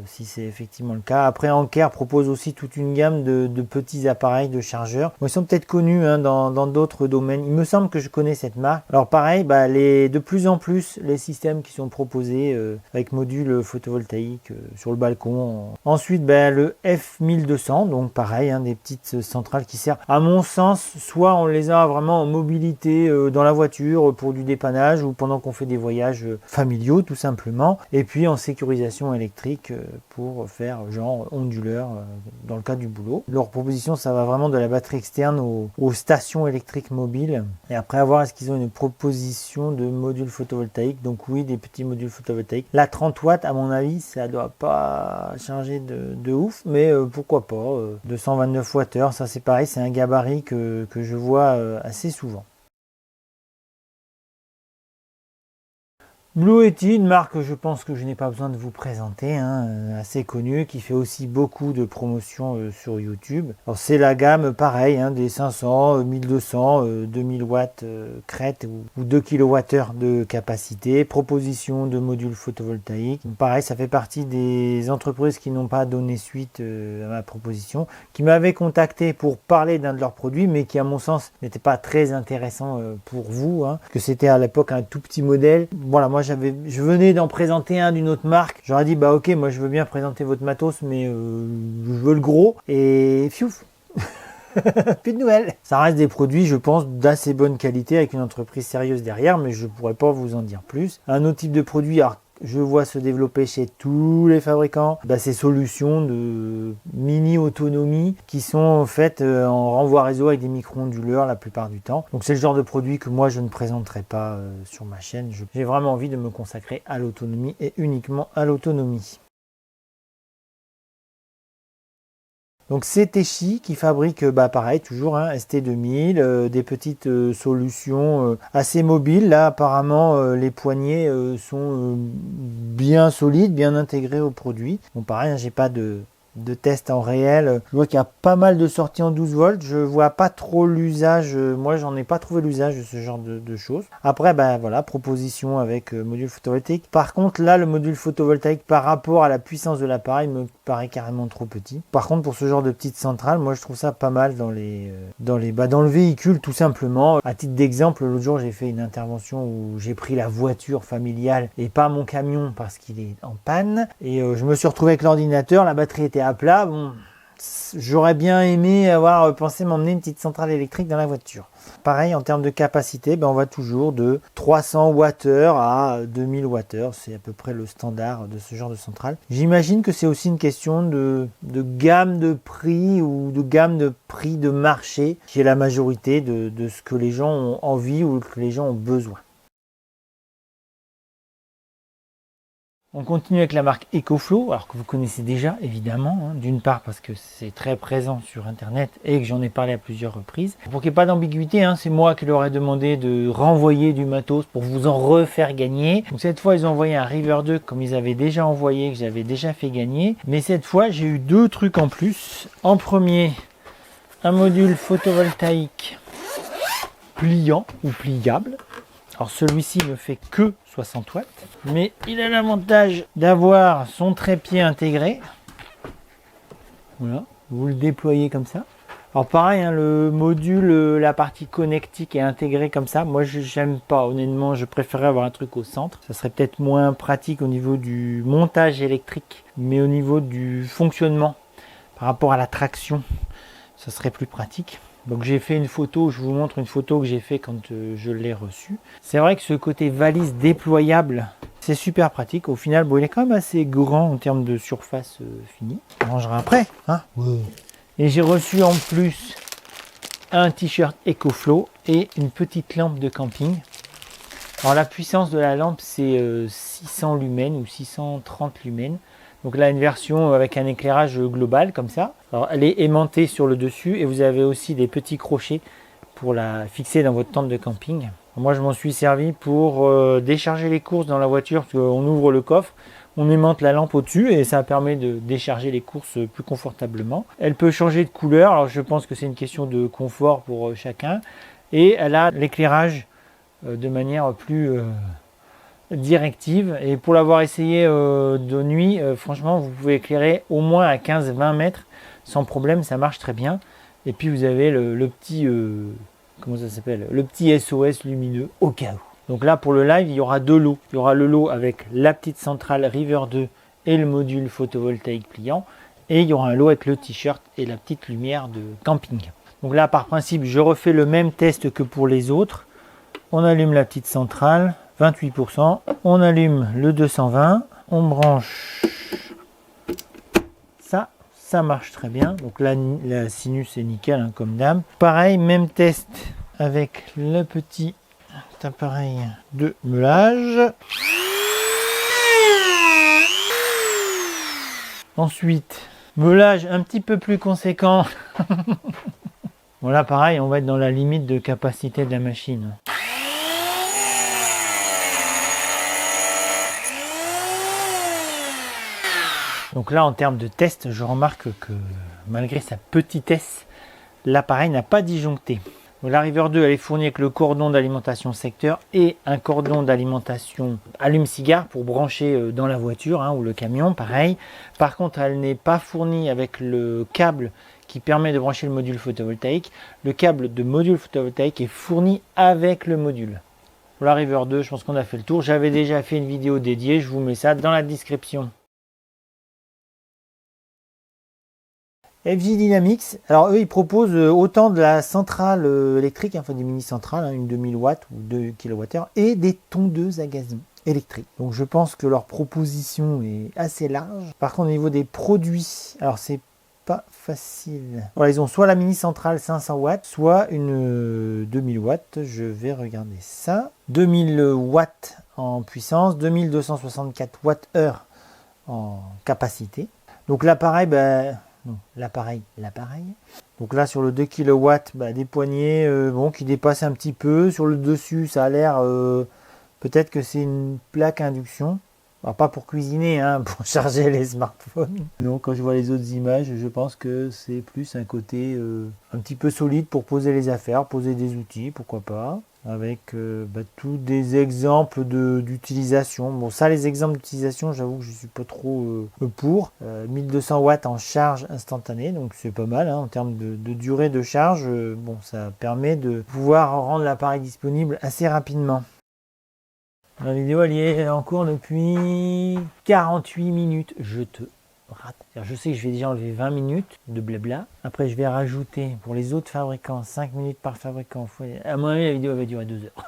si c'est effectivement le cas. Après, Anker propose aussi toute une gamme de petits appareils de chargeurs. Bon, ils sont peut-être connus, hein, dans d'autres domaines. Il me semble que je connais cette marque. Alors pareil, bah, de plus en plus les systèmes qui sont proposés avec module photovoltaïque sur le balcon. Ensuite, bah, le F1200, donc pareil, hein, des petites centrales qui servent, à mon sens, soit on les a vraiment en mobilité dans la voiture pour du dépannage ou pendant qu'on fait des voyages familiaux tout simplement, et puis en sécurisation électrique pour faire genre onduleur dans le cas du boulot. Leur proposition, ça va vraiment de la batterie externe aux stations électriques mobiles. Et après, à voir est-ce qu'ils ont une proposition de modules photovoltaïques. Donc oui, des petits modules photovoltaïques. La 30 watts, à mon avis, ça doit pas charger de ouf, mais pourquoi pas. 229 Wh, ça c'est pareil, c'est un gabarit que je vois assez souvent. Bluetti, une marque, je pense que je n'ai pas besoin de vous présenter, hein, assez connue, qui fait aussi beaucoup de promotions sur YouTube. Alors c'est la gamme pareil, hein, des 500, 1200, 2000 watts crête ou 2 kWh de capacité, proposition de modules photovoltaïques. Pareil, ça fait partie des entreprises qui n'ont pas donné suite à ma proposition, qui m'avaient contacté pour parler d'un de leurs produits, mais qui à mon sens n'était pas très intéressant pour vous, hein, parce que c'était à l'époque un tout petit modèle. Voilà, moi je venais d'en présenter un d'une autre marque. J'aurais dit bah ok, moi je veux bien présenter votre matos, mais je veux le gros. Et fiouf. Plus de nouvelles. Ça reste des produits, je pense, d'assez bonne qualité avec une entreprise sérieuse derrière, mais je pourrais pas vous en dire plus. Un autre type de produit, alors, je vois se développer chez tous les fabricants ces solutions de mini autonomie qui sont faites en renvoi réseau avec des micro-onduleurs la plupart du temps. Donc c'est le genre de produit que moi je ne présenterai pas sur ma chaîne. J'ai vraiment envie de me consacrer à l'autonomie et uniquement à l'autonomie. Donc c'est Techi qui fabrique pareil toujours ST2000, des petites solutions assez mobiles. Là apparemment les poignées sont bien solides, bien intégrées au produit. Bon pareil, j'ai pas de test en réel. Je vois qu'il y a pas mal de sorties en 12 volts. Je vois pas trop l'usage. Moi, j'en ai pas trouvé l'usage de ce genre de choses. Après, voilà, proposition avec module photovoltaïque. Par contre, là, le module photovoltaïque par rapport à la puissance de l'appareil me paraît carrément trop petit. Par contre, pour ce genre de petite centrale, moi, je trouve ça pas mal dans le véhicule, tout simplement. À titre d'exemple, l'autre jour, j'ai fait une intervention où j'ai pris la voiture familiale et pas mon camion parce qu'il est en panne. Et je me suis retrouvé avec l'ordinateur. La batterie était à plat. Bon, j'aurais bien aimé avoir pensé m'emmener une petite centrale électrique dans la voiture. Pareil, en termes de capacité, on va toujours de 300 Wh à 2000 Wh. C'est à peu près le standard de ce genre de centrale. J'imagine que c'est aussi une question de gamme de prix ou de gamme de prix de marché qui est la majorité de ce que les gens ont envie ou que les gens ont besoin. On continue avec la marque EcoFlow, alors que vous connaissez déjà évidemment, d'une part parce que c'est très présent sur internet et que j'en ai parlé à plusieurs reprises. Pour qu'il n'y ait pas d'ambiguïté, c'est moi qui leur ai demandé de renvoyer du matos pour vous en refaire gagner. Donc cette fois ils ont envoyé un River 2 comme ils avaient déjà envoyé, que j'avais déjà fait gagner. Mais cette fois j'ai eu deux trucs en plus. En premier, un module photovoltaïque pliant ou pliable. Alors celui-ci ne fait que 60 watts, mais il a l'avantage d'avoir son trépied intégré. Voilà, vous le déployez comme ça. Alors pareil, le module, la partie connectique est intégrée comme ça. Moi, je n'aime pas, honnêtement, je préférerais avoir un truc au centre. Ça serait peut-être moins pratique au niveau du montage électrique, mais au niveau du fonctionnement, par rapport à la traction, ça serait plus pratique. Donc j'ai fait une photo, je vous montre une photo que j'ai fait quand je l'ai reçu. C'est vrai que ce côté valise déployable, c'est super pratique. Au final, il est quand même assez grand en termes de surface finie. On rangera après. Ouais. Et j'ai reçu en plus un t-shirt EcoFlow et une petite lampe de camping. Alors la puissance de la lampe, c'est 600 lumens ou 630 lumens. Donc là, une version avec un éclairage global comme ça. Alors, elle est aimantée sur le dessus et vous avez aussi des petits crochets pour la fixer dans votre tente de camping. Moi, je m'en suis servi pour décharger les courses dans la voiture parce qu'on ouvre le coffre, on aimante la lampe au-dessus et ça permet de décharger les courses plus confortablement. Elle peut changer de couleur. Alors, je pense que c'est une question de confort pour chacun. Et elle a l'éclairage de manière plus directive, et pour l'avoir essayé de nuit, franchement vous pouvez éclairer au moins à 15-20 mètres sans problème, ça marche très bien. Et puis vous avez le petit comment ça s'appelle, le petit SOS lumineux au cas où. Donc là pour le live il y aura deux lots, il y aura le lot avec la petite centrale River 2 et le module photovoltaïque pliant, et il y aura un lot avec le t-shirt et la petite lumière de camping. Donc là par principe je refais le même test que pour les autres. On allume la petite centrale, 28%, on allume le 220, on branche ça marche très bien. Donc là, la sinus est nickel comme d'hab. Pareil, même test avec le petit appareil de meulage. Ensuite, meulage un petit peu plus conséquent. Bon là pareil, on va être dans la limite de capacité de la machine. Donc là, en termes de test, je remarque que malgré sa petitesse, l'appareil n'a pas disjoncté. La River 2, elle est fournie avec le cordon d'alimentation secteur et un cordon d'alimentation allume-cigare pour brancher dans la voiture ou le camion, pareil. Par contre, elle n'est pas fournie avec le câble qui permet de brancher le module photovoltaïque. Le câble de module photovoltaïque est fourni avec le module. Pour la River 2, je pense qu'on a fait le tour. J'avais déjà fait une vidéo dédiée, je vous mets ça dans la description. FJ Dynamics, alors eux ils proposent autant de la centrale électrique, enfin des mini-centrales, hein, une 2000 watts ou 2 kWh, et des tondeuses à gazon électriques. Donc je pense que leur proposition est assez large. Par contre au niveau des produits, alors c'est pas facile. Voilà, ils ont soit la mini-centrale 500 watts, soit une 2000 watts, je vais regarder ça. 2000 watts en puissance, 2264 Wh en capacité. Donc l'appareil, non, l'appareil. Donc là sur le 2 kW, des poignées qui dépassent un petit peu. Sur le dessus, ça a l'air peut-être que c'est une plaque induction. Alors pas pour cuisiner, hein, pour charger les smartphones. Non, quand je vois les autres images, je pense que c'est plus un côté un petit peu solide pour poser les affaires, poser des outils, pourquoi pas. Avec tous des exemples d'utilisation. Bon, ça, les exemples d'utilisation, j'avoue que je suis pas trop pour. 1200 watts en charge instantanée, donc c'est pas mal hein, en termes de durée de charge. Bon, ça permet de pouvoir rendre l'appareil disponible assez rapidement. La vidéo, elle y est en cours depuis 48 minutes. Je te rate. Je sais que je vais déjà enlever 20 minutes de blabla. Après, je vais rajouter pour les autres fabricants 5 minutes par fabricant. À mon avis, la vidéo va durer 2 heures.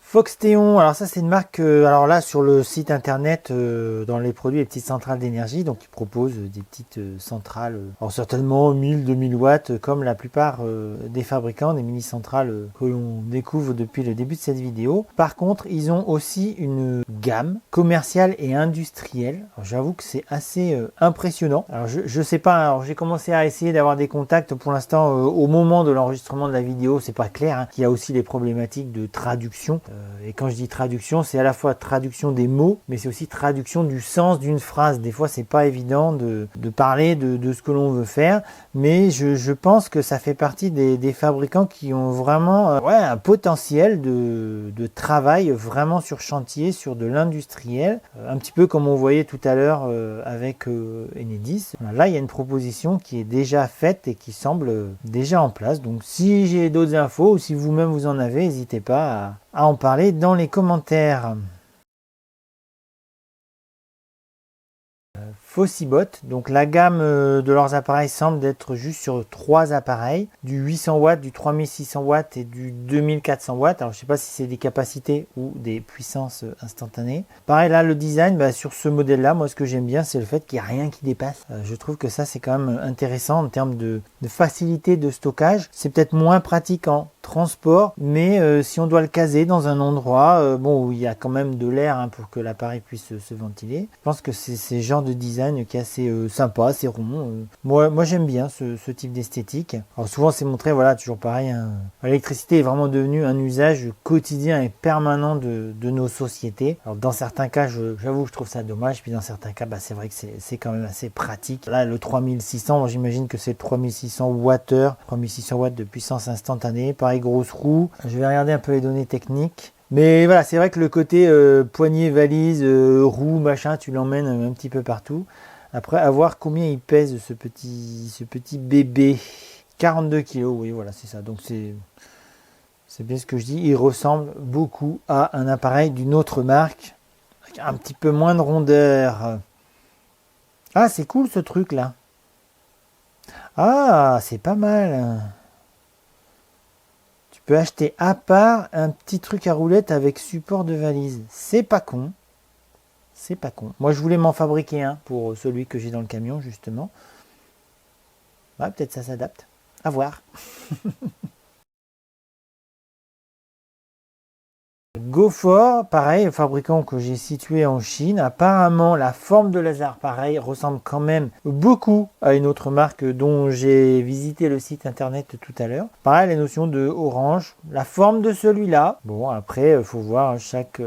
Foxtéon, alors ça c'est une marque, alors là sur le site internet, dans les produits, les petites centrales d'énergie, donc ils proposent des petites centrales, alors certainement 1000-2000 watts comme la plupart des fabricants, des mini-centrales que l'on découvre depuis le début de cette vidéo. Par contre, ils ont aussi une gamme commerciale et industrielle. J'avoue que c'est assez impressionnant. Alors je sais pas, alors j'ai commencé à essayer d'avoir des contacts pour l'instant au moment de l'enregistrement de la vidéo, c'est pas clair, hein, qu'il y a aussi les problématiques de traduction. Et quand je dis traduction, c'est à la fois traduction des mots, mais c'est aussi traduction du sens d'une phrase. Des fois, c'est pas évident de parler de ce que l'on veut faire, mais je pense que ça fait partie des fabricants qui ont vraiment un potentiel de travail vraiment sur chantier, sur de l'industriel, un petit peu comme on voyait tout à l'heure avec Enedis. Là, il y a une proposition qui est déjà faite et qui semble déjà en place. Donc, si j'ai d'autres infos ou si vous-même vous en avez, n'hésitez pas à en parler dans les commentaires. Fossibot, donc la gamme de leurs appareils semble être juste sur 3 appareils, du 800 watts, du 3600 watts et du 2400 watts. Alors je sais pas si c'est des capacités ou des puissances instantanées. Pareil là, le design, sur ce modèle là, moi ce que j'aime bien c'est le fait qu'il n'y a rien qui dépasse. Je trouve que ça c'est quand même intéressant en termes de facilité de stockage. C'est peut-être moins pratique en transport, mais si on doit le caser dans un endroit où il y a quand même de l'air pour que l'appareil puisse se ventiler, je pense que c'est ce genre de design qui est assez sympa, assez rond. Moi j'aime bien ce type d'esthétique. Alors souvent c'est montré, voilà, toujours pareil, hein, l'électricité est vraiment devenue un usage quotidien et permanent de nos sociétés. Alors dans certains cas, j'avoue que je trouve ça dommage, puis dans certains cas, c'est vrai que c'est quand même assez pratique. Là le 3600, moi j'imagine que c'est 3600 watts, 3600 watts de puissance instantanée. Pareil, grosse roue. Je vais regarder un peu les données techniques. Mais voilà, c'est vrai que le côté poignée, valise, roue, machin, tu l'emmènes un petit peu partout. Après, à voir combien il pèse ce petit bébé. 42 kg, oui, voilà, c'est ça. Donc c'est bien ce que je dis. Il ressemble beaucoup à un appareil d'une autre marque, avec un petit peu moins de rondeur. Ah, c'est cool ce truc là. Ah, c'est pas mal. Tu peux acheter à part un petit truc à roulettes avec support de valise. C'est pas con. C'est pas con. Moi, je voulais m'en fabriquer un pour celui que j'ai dans le camion, justement. Ouais, peut-être ça s'adapte. À voir. Gofor, pareil, fabricant que j'ai situé en Chine. Apparemment, la forme de laser, pareil, ressemble quand même beaucoup à une autre marque dont j'ai visité le site internet tout à l'heure. Pareil, les notions de orange, la forme de celui-là. Bon, après, il faut voir chaque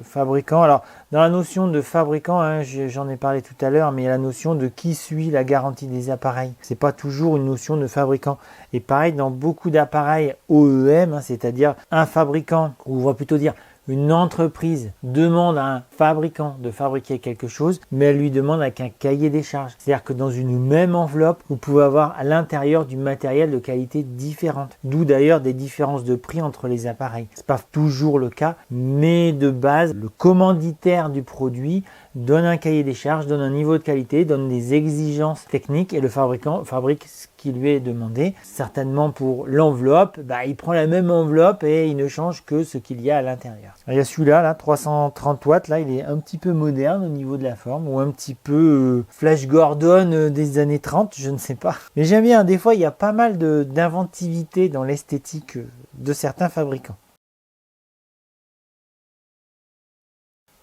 fabricant. Alors, dans la notion de fabricant, j'en ai parlé tout à l'heure, mais il y a la notion de qui suit la garantie des appareils. C'est pas toujours une notion de fabricant. Et pareil, dans beaucoup d'appareils OEM, c'est-à-dire un fabricant, ou on va plutôt dire une entreprise demande à un fabricant de fabriquer quelque chose, mais elle lui demande avec un cahier des charges. C'est-à-dire que dans une même enveloppe, vous pouvez avoir à l'intérieur du matériel de qualité différente. D'où d'ailleurs des différences de prix entre les appareils. C'est pas toujours le cas, mais de base, le commanditaire du produit donne un cahier des charges, donne un niveau de qualité, donne des exigences techniques et le fabricant fabrique ce qui lui est demandé. Certainement pour l'enveloppe, il prend la même enveloppe et il ne change que ce qu'il y a à l'intérieur. Il y a celui-là, là, 330 watts, là il est un petit peu moderne au niveau de la forme ou un petit peu Flash Gordon des années 30, je ne sais pas. Mais j'aime bien, des fois il y a pas mal d'inventivité dans l'esthétique de certains fabricants.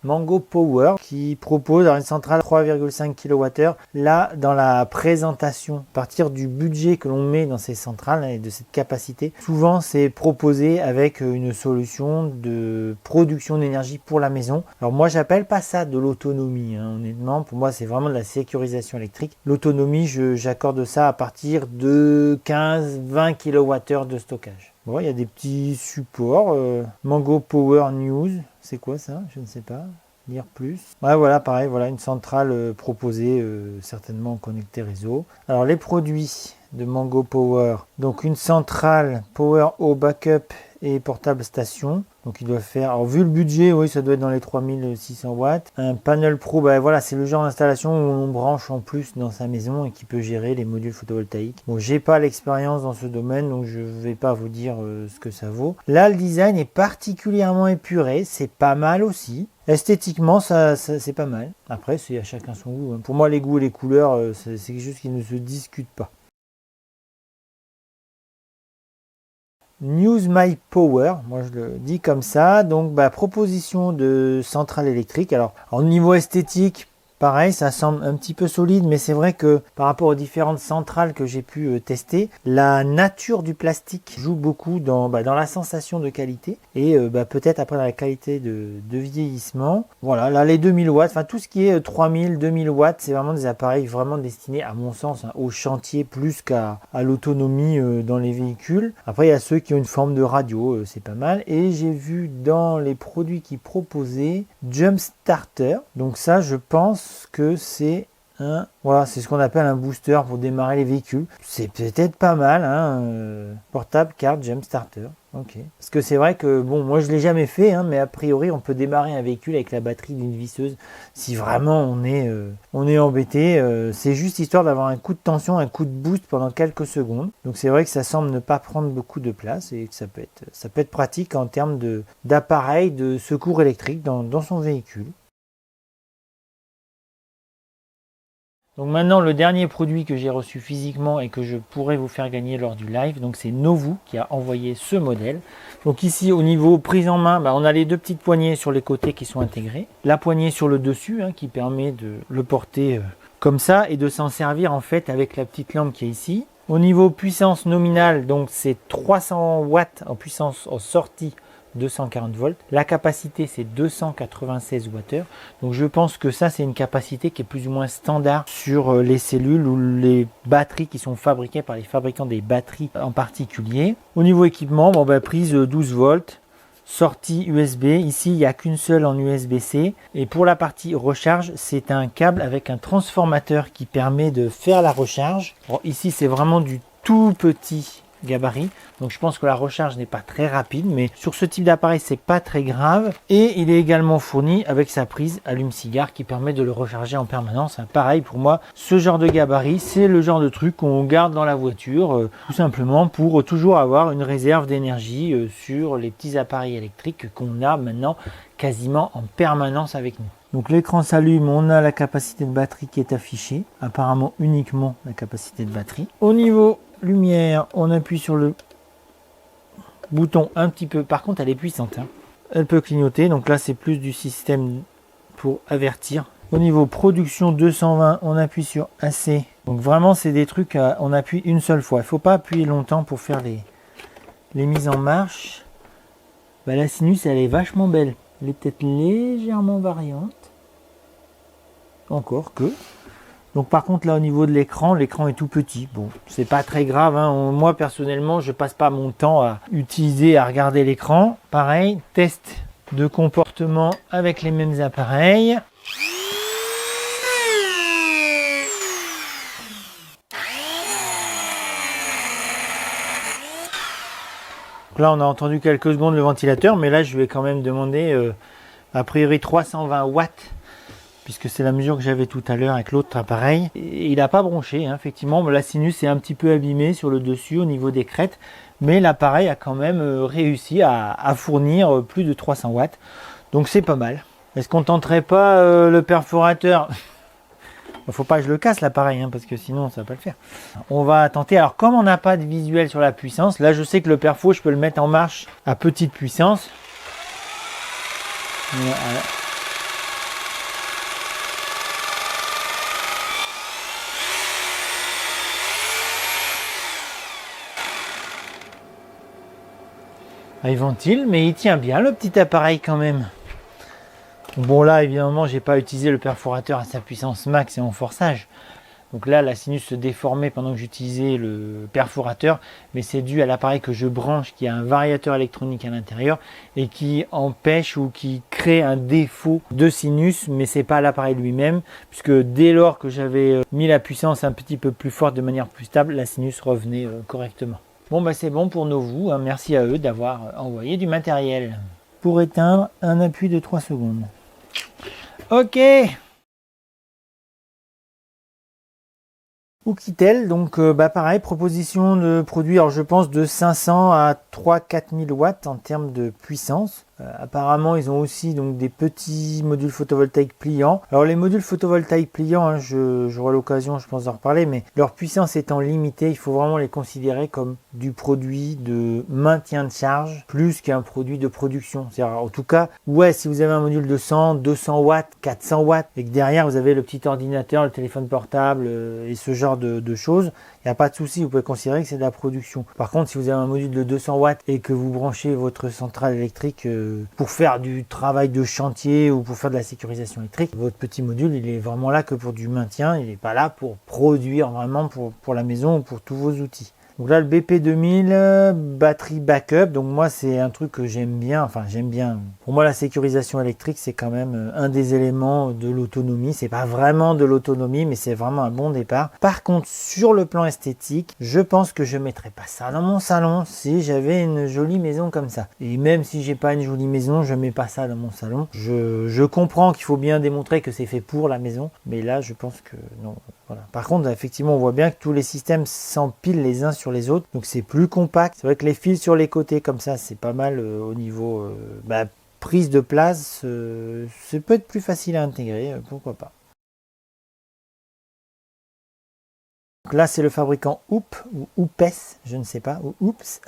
Mango Power qui propose une centrale 3,5 kWh. Là, dans la présentation, à partir du budget que l'on met dans ces centrales et de cette capacité, souvent c'est proposé avec une solution de production d'énergie pour la maison. Alors moi, j'appelle pas ça de l'autonomie, honnêtement. Pour moi, c'est vraiment de la sécurisation électrique. L'autonomie, j'accorde ça à partir de 15-20 kWh de stockage. Bon, il y a des petits supports. Mango Power News, c'est quoi ça? Je ne sais pas. Lire plus. Ouais, voilà, pareil, voilà une centrale proposée, certainement connectée réseau. Alors, les produits de Mango Power. Donc, une centrale Power au backup et portable station. Donc, il doit faire, alors vu le budget, oui, ça doit être dans les 3600 watts. Un panel pro, voilà, c'est le genre d'installation où on branche en plus dans sa maison et qui peut gérer les modules photovoltaïques. Bon, j'ai pas l'expérience dans ce domaine, donc je vais pas vous dire ce que ça vaut. Là, le design est particulièrement épuré, c'est pas mal aussi. Esthétiquement, ça c'est pas mal. Après, c'est à chacun son goût. Pour moi, les goûts et les couleurs, c'est quelque chose qui ne se discute pas. News My Power, moi je le dis comme ça, donc proposition de centrale électrique. Alors au niveau esthétique, pareil, ça semble un petit peu solide, mais c'est vrai que par rapport aux différentes centrales que j'ai pu tester, la nature du plastique joue beaucoup dans la sensation de qualité et peut-être après dans la qualité de vieillissement. Voilà, là les 2000 watts, tout ce qui est 3000, 2000 watts, c'est vraiment des appareils vraiment destinés à mon sens au chantier plus qu'à l'autonomie dans les véhicules. Après il y a ceux qui ont une forme de radio, c'est pas mal. Et j'ai vu dans les produits qu'ils proposaient Jump Starter, donc ça je pense que c'est c'est ce qu'on appelle un booster pour démarrer les véhicules. C'est peut-être pas mal, portable card Jump Starter. Ok. Parce que c'est vrai que moi je l'ai jamais fait, mais a priori on peut démarrer un véhicule avec la batterie d'une visseuse si vraiment on est embêté. C'est juste histoire d'avoir un coup de tension, un coup de boost pendant quelques secondes. Donc c'est vrai que ça semble ne pas prendre beaucoup de place et que ça peut être pratique en termes d'appareil de secours électrique dans son véhicule. Donc maintenant, le dernier produit que j'ai reçu physiquement et que je pourrais vous faire gagner lors du live, donc c'est Novu qui a envoyé ce modèle. Donc ici, au niveau prise en main, on a les deux petites poignées sur les côtés qui sont intégrées. La poignée sur le dessus qui permet de le porter comme ça et de s'en servir en fait avec la petite lampe qui est ici. Au niveau puissance nominale, donc c'est 300 watts en puissance en sortie, 240 volts. La capacité c'est 296 Wh. Donc je pense que ça c'est une capacité qui est plus ou moins standard sur les cellules ou les batteries qui sont fabriquées par les fabricants des batteries en particulier. Au niveau équipement, prise 12 volts. Sortie USB, ici il n'y a qu'une seule en USB-C et pour la partie recharge c'est un câble avec un transformateur qui permet de faire la recharge. Bon, ici c'est vraiment du tout petit gabarit, donc je pense que la recharge n'est pas très rapide, mais sur ce type d'appareil c'est pas très grave. Et il est également fourni avec sa prise allume-cigare qui permet de le recharger en permanence. Pareil pour moi, ce genre de gabarit c'est le genre de truc qu'on garde dans la voiture tout simplement pour toujours avoir une réserve d'énergie sur les petits appareils électriques qu'on a maintenant quasiment en permanence avec nous. Donc l'écran s'allume, on a la capacité de batterie qui est affichée, apparemment uniquement la capacité de batterie. Au niveau lumière, on appuie sur le bouton un petit peu, par contre elle est puissante, elle peut clignoter, donc là c'est plus du système pour avertir. Au niveau production 220, on appuie sur AC, donc vraiment c'est des trucs, on appuie une seule fois, il ne faut pas appuyer longtemps pour faire les mises en marche. La sinus elle est vachement belle, elle est peut-être légèrement variante, encore que. Donc par contre là au niveau de l'écran est tout petit. Bon, c'est pas très grave, moi personnellement je passe pas mon temps à regarder l'écran. Pareil, test de comportement avec les mêmes appareils. Donc là on a entendu quelques secondes le ventilateur, mais là je vais quand même demander a priori 320 watts puisque c'est la mesure que j'avais tout à l'heure avec l'autre appareil. Et il n'a pas bronché, hein. Effectivement, la sinus est un petit peu abîmée sur le dessus au niveau des crêtes, mais l'appareil a quand même réussi à fournir plus de 300 watts, donc c'est pas mal. Est-ce qu'on tenterait pas le perforateur? Il faut pas que je le casse l'appareil, hein, parce que sinon ça va pas le faire. On va tenter. Alors comme on n'a pas de visuel sur la puissance, là je sais que le perfo je peux le mettre en marche à petite puissance. Voilà. Ah, il ventile, mais il tient bien le petit appareil quand même. Bon là évidemment j'ai pas utilisé le perforateur à sa puissance max et en forçage. Donc là la sinus se déformait pendant que j'utilisais le perforateur, mais c'est dû à l'appareil que je branche qui a un variateur électronique à l'intérieur et qui empêche ou qui crée un défaut de sinus, mais c'est pas l'appareil lui-même, puisque dès lors que j'avais mis la puissance un petit peu plus forte de manière plus stable, la sinus revenait correctement. Bon bah c'est bon pour Novu, hein. Merci à eux d'avoir envoyé du matériel. Pour éteindre, un appui de 3 secondes. Ok. Oukitel, donc pareil, proposition de produit, alors je pense de 500 à 3-4 000 watts en termes de puissance. Apparemment ils ont aussi donc des petits modules photovoltaïques pliants. Alors les modules photovoltaïques pliants, hein, j'aurai l'occasion je pense d'en reparler, mais leur puissance étant limitée, il faut vraiment les considérer comme du produit de maintien de charge plus qu'un produit de production. En tout cas, ouais, si vous avez un module de 100, 200 watts, 400 watts et que derrière vous avez le petit ordinateur, le téléphone portable et ce genre de choses, il n'y a pas de souci, vous pouvez considérer que c'est de la production. Par contre, si vous avez un module de 200 watts et que vous branchez votre centrale électrique pour faire du travail de chantier ou pour faire de la sécurisation électrique, votre petit module, il est vraiment là que pour du maintien, il n'est pas là pour produire vraiment pour la maison ou pour tous vos outils. Donc là, le BP2000, batterie backup. Donc moi, c'est un truc que j'aime bien. Enfin, j'aime bien. Pour moi, la sécurisation électrique, c'est quand même un des éléments de l'autonomie. C'est pas vraiment de l'autonomie, mais c'est vraiment un bon départ. Par contre, sur le plan esthétique, je pense que je mettrais pas ça dans mon salon si j'avais une jolie maison comme ça. Et même si j'ai pas une jolie maison, je mets pas ça dans mon salon. Je comprends qu'il faut bien démontrer que c'est fait pour la maison, mais là, je pense que non. Voilà. Par contre, effectivement, on voit bien que tous les systèmes s'empilent les uns sur les autres, donc c'est plus compact. C'est vrai que les fils sur les côtés comme ça, c'est pas mal au niveau prise de place. C'est peut-être plus facile à intégrer, pourquoi pas. Donc là, c'est le fabricant Hoop ou Hoopes, je ne sais pas, ou Oops.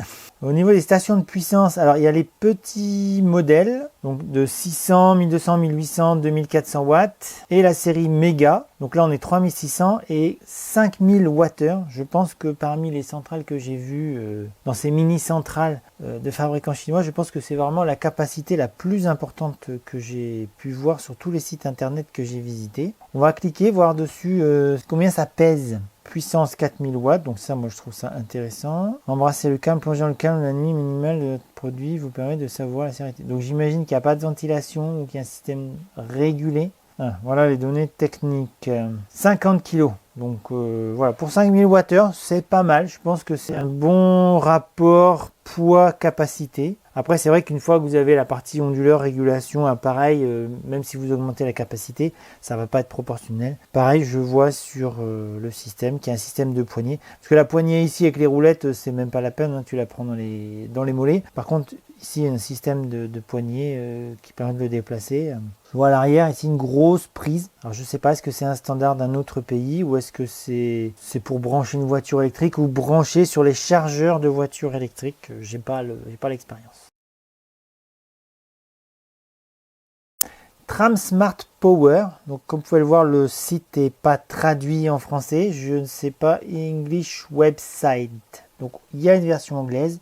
Au niveau des stations de puissance, alors il y a les petits modèles, donc de 600, 1200, 1800, 2400 watts, et la série Mega. Donc là, on est 3600 et 5000 Wh. Je pense que parmi les centrales que j'ai vues dans ces mini-centrales de fabricants chinois, je pense que c'est vraiment la capacité la plus importante que j'ai pu voir sur tous les sites internet que j'ai visités. On va cliquer, voir dessus combien ça pèse. Puissance 4000 watts, donc ça moi je trouve ça intéressant. Embrasser le calme, plonger dans le calme, la nuit minimale de notre produit vous permet de savoir la sérénité. Donc j'imagine qu'il n'y a pas de ventilation ou qu'il y a un système régulé. Ah, voilà les données techniques. 50 kg. Donc voilà, pour 5000 Wh, c'est pas mal. Je pense que c'est un bon rapport poids-capacité. Après, c'est vrai qu'une fois que vous avez la partie onduleur, régulation, appareil, même si vous augmentez la capacité, ça va pas être proportionnel. Pareil, je vois sur le système, qui est un système de poignée. Parce que la poignée ici avec les roulettes, c'est même pas la peine, hein, tu la prends dans les mollets. Par contre, ici, il y a un système de poignée qui permet de le déplacer. Je vois à l'arrière, ici, une grosse prise. Alors, je sais pas, est-ce que c'est un standard d'un autre pays ou est-ce que c'est pour brancher une voiture électrique ou brancher sur les chargeurs de voitures électriques. J'ai pas l'expérience. Tram Smart Power, donc comme vous pouvez le voir, le site n'est pas traduit en français, je ne sais pas, English website. Donc il y a une version anglaise,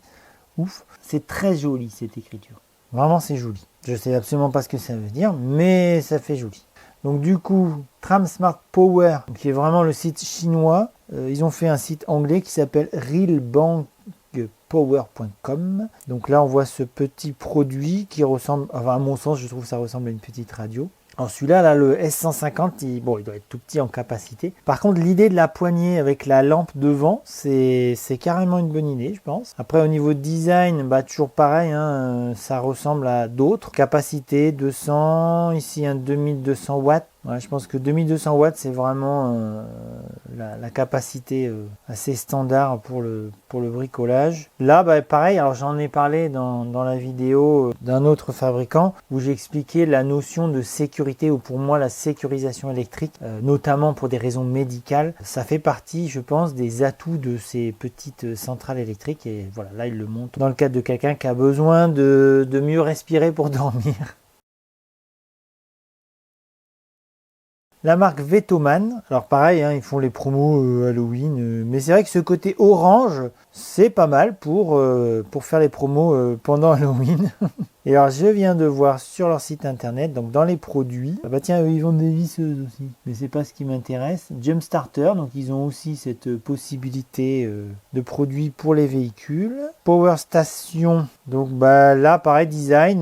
ouf, c'est très joli cette écriture, vraiment c'est joli. Je ne sais absolument pas ce que ça veut dire, mais ça fait joli. Donc du coup, Tram Smart Power, qui est vraiment le site chinois, ils ont fait un site anglais qui s'appelle realbankpower.com. Donc là, on voit ce petit produit qui ressemble, enfin à mon sens, je trouve que ça ressemble à une petite radio. Alors celui-là, là, le S150, il doit être tout petit en capacité. Par contre, l'idée de la poignée avec la lampe devant, c'est carrément une bonne idée, je pense. Après, au niveau design, toujours pareil, hein, ça ressemble à d'autres. Capacité 200, ici un 2200 watts. Ouais, je pense que 2200 watts, c'est vraiment la capacité assez standard pour le bricolage. Là, bah, pareil, alors j'en ai parlé dans la vidéo d'un autre fabricant où j'ai expliqué la notion de sécurité, ou pour moi la sécurisation électrique, notamment pour des raisons médicales. Ça fait partie, je pense, des atouts de ces petites centrales électriques. Et voilà, là, il le montre dans le cadre de quelqu'un qui a besoin de mieux respirer pour dormir. La marque Vetoman, alors pareil, hein, ils font les promos Halloween, mais c'est vrai que ce côté orange, c'est pas mal pour faire les promos pendant Halloween. Et alors je viens de voir sur leur site internet, donc dans les produits, ah bah tiens, eux, ils vendent des visseuses aussi, mais c'est pas ce qui m'intéresse. Jump Starter, donc ils ont aussi cette possibilité de produits pour les véhicules. Power Station, donc bah là pareil, design,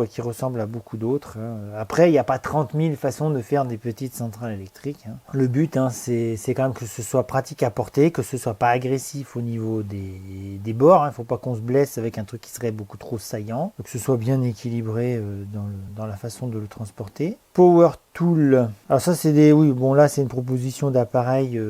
qui ressemble à beaucoup d'autres. Hein. Après, il n'y a pas 30 000 façons de faire des petites centrales électriques. Hein. Le but, hein, c'est quand même que ce soit pratique à porter, que ce soit pas agressif au niveau des bords. Il ne faut pas qu'on se blesse avec un truc qui serait beaucoup trop saillant. Que ce soit bien équilibré dans la façon de le transporter. Power Tool. Alors ça c'est là c'est une proposition d'appareils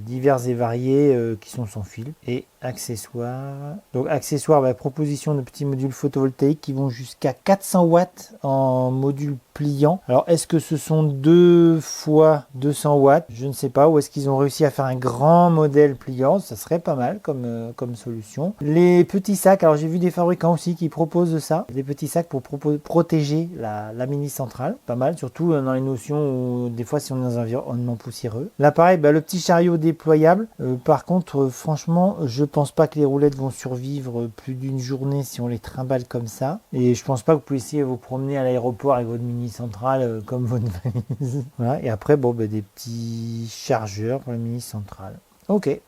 divers et variés qui sont sans fil. Et accessoires. Donc accessoires, proposition de petits modules photovoltaïques qui vont jusqu'à 400 watts en module pliant. Alors est-ce que ce sont 2 fois 200 watts? Je ne sais pas. Ou est-ce qu'ils ont réussi à faire un grand modèle pliant? Ça serait pas mal comme solution. Les petits sacs, alors j'ai vu des fabricants aussi qui proposent ça. Des petits sacs pour protéger la mini centrale. Pas mal, surtout dans les notions où des fois si on est dans un environnement poussiéreux. Là pareil, le petit chariot déployable. Par contre, franchement, je pense pas que les roulettes vont survivre plus d'une journée si on les trimballe comme ça. Et je pense pas que vous puissiez vous promener à l'aéroport avec votre mini centrale comme votre valise. Voilà. Et après, des petits chargeurs pour la mini centrale. Ok.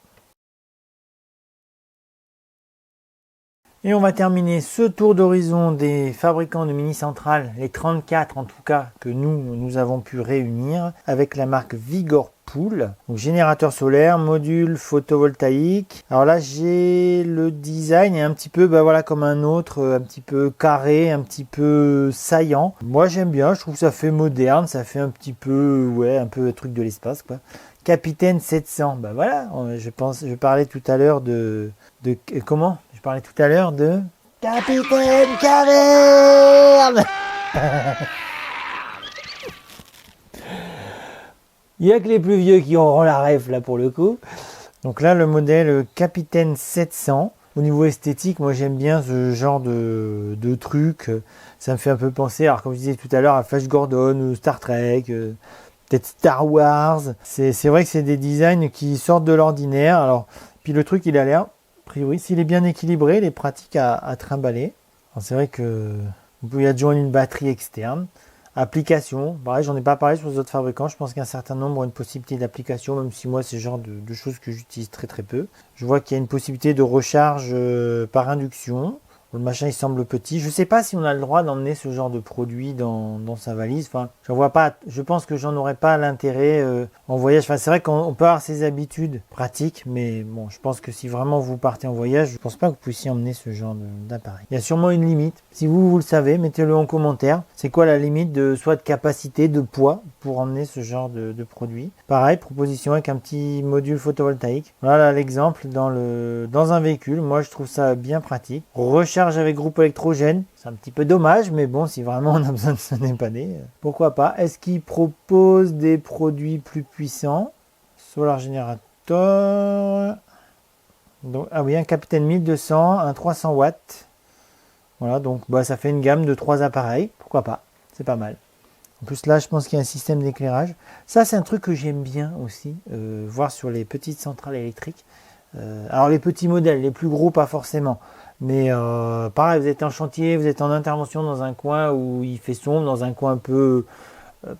Et on va terminer ce tour d'horizon des fabricants de mini-centrales, les 34 en tout cas, que nous avons pu réunir, avec la marque Vigorpool. Donc générateur solaire, module photovoltaïque. Alors là, j'ai le design est un petit peu comme un autre, un petit peu carré, un petit peu saillant. Moi j'aime bien, je trouve que ça fait moderne, ça fait un petit peu, un peu truc de l'espace quoi. Capitaine 700, je parlais tout à l'heure de comment ? Je parlais tout à l'heure de Capitaine Caverne. Il n'y a que les plus vieux qui auront la ref là pour le coup. Donc là le modèle Capitaine 700. Au niveau esthétique, moi j'aime bien ce genre de truc. Ça me fait un peu penser, alors comme je disais tout à l'heure, à Flash Gordon ou Star Trek. Peut-être Star Wars. C'est vrai que c'est des designs qui sortent de l'ordinaire. Alors, puis le truc, il a l'air, a priori, s'il est bien équilibré, il est pratique à trimballer. C'est vrai que vous pouvez adjoindre une batterie externe. Application, pareil, j'en ai pas parlé sur les autres fabricants. Je pense qu'un certain nombre ont une possibilité d'application, même si moi, c'est le genre de choses que j'utilise très très peu. Je vois qu'il y a une possibilité de recharge par induction. Le machin il semble petit. Je ne sais pas si on a le droit d'emmener ce genre de produit dans sa valise. Enfin, j'en vois pas. Je pense que j'en aurais pas l'intérêt en voyage. Enfin, c'est vrai qu'on peut avoir ses habitudes pratiques, mais bon, je pense que si vraiment vous partez en voyage, je pense pas que vous puissiez emmener ce genre d'appareil. Il y a sûrement une limite. Si vous le savez, mettez-le en commentaire. C'est quoi la limite de soit de capacité, de poids pour emmener ce genre de produit. Pareil, proposition avec un petit module photovoltaïque. Voilà l'exemple dans un véhicule. Moi, je trouve ça bien pratique. Recharge avec groupe électrogène, c'est un petit peu dommage, mais bon, si vraiment on a besoin de se dépanner, pourquoi pas. Est-ce qu'il propose des produits plus puissants? Solar Generator. Donc, un Capitaine 1200, un 300 watts. Voilà, donc ça fait une gamme de 3 appareils, pourquoi pas, c'est pas mal. En plus là, je pense qu'il y a un système d'éclairage. Ça, c'est un truc que j'aime bien aussi, voir sur les petites centrales électriques. Alors les petits modèles, les plus gros pas forcément. Mais pareil, vous êtes en chantier, vous êtes en intervention dans un coin où il fait sombre, dans un coin un peu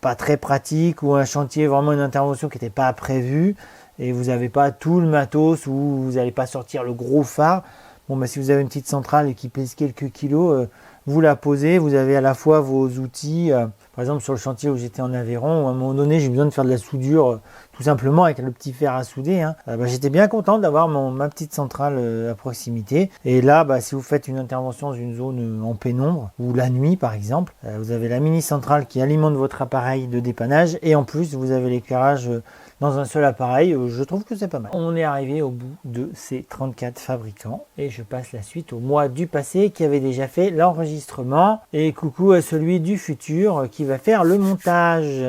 pas très pratique, ou un chantier, vraiment une intervention qui n'était pas prévue, et vous n'avez pas tout le matos, ou vous n'allez pas sortir le gros phare. Bon, si vous avez une petite centrale qui pèse quelques kilos, vous la posez, vous avez à la fois vos outils, par exemple sur le chantier où j'étais en Aveyron, où à un moment donné j'ai besoin de faire de la soudure tout simplement avec le petit fer à souder, hein. J'étais bien content d'avoir ma petite centrale à proximité. Et là, si vous faites une intervention dans une zone en pénombre ou la nuit par exemple, vous avez la mini centrale qui alimente votre appareil de dépannage et en plus vous avez l'éclairage dans un seul appareil. Je trouve que c'est pas mal. On est arrivé au bout de ces 34 fabricants et je passe la suite au mois du passé qui avait déjà fait l'enregistrement et coucou à celui du futur qui va faire le montage.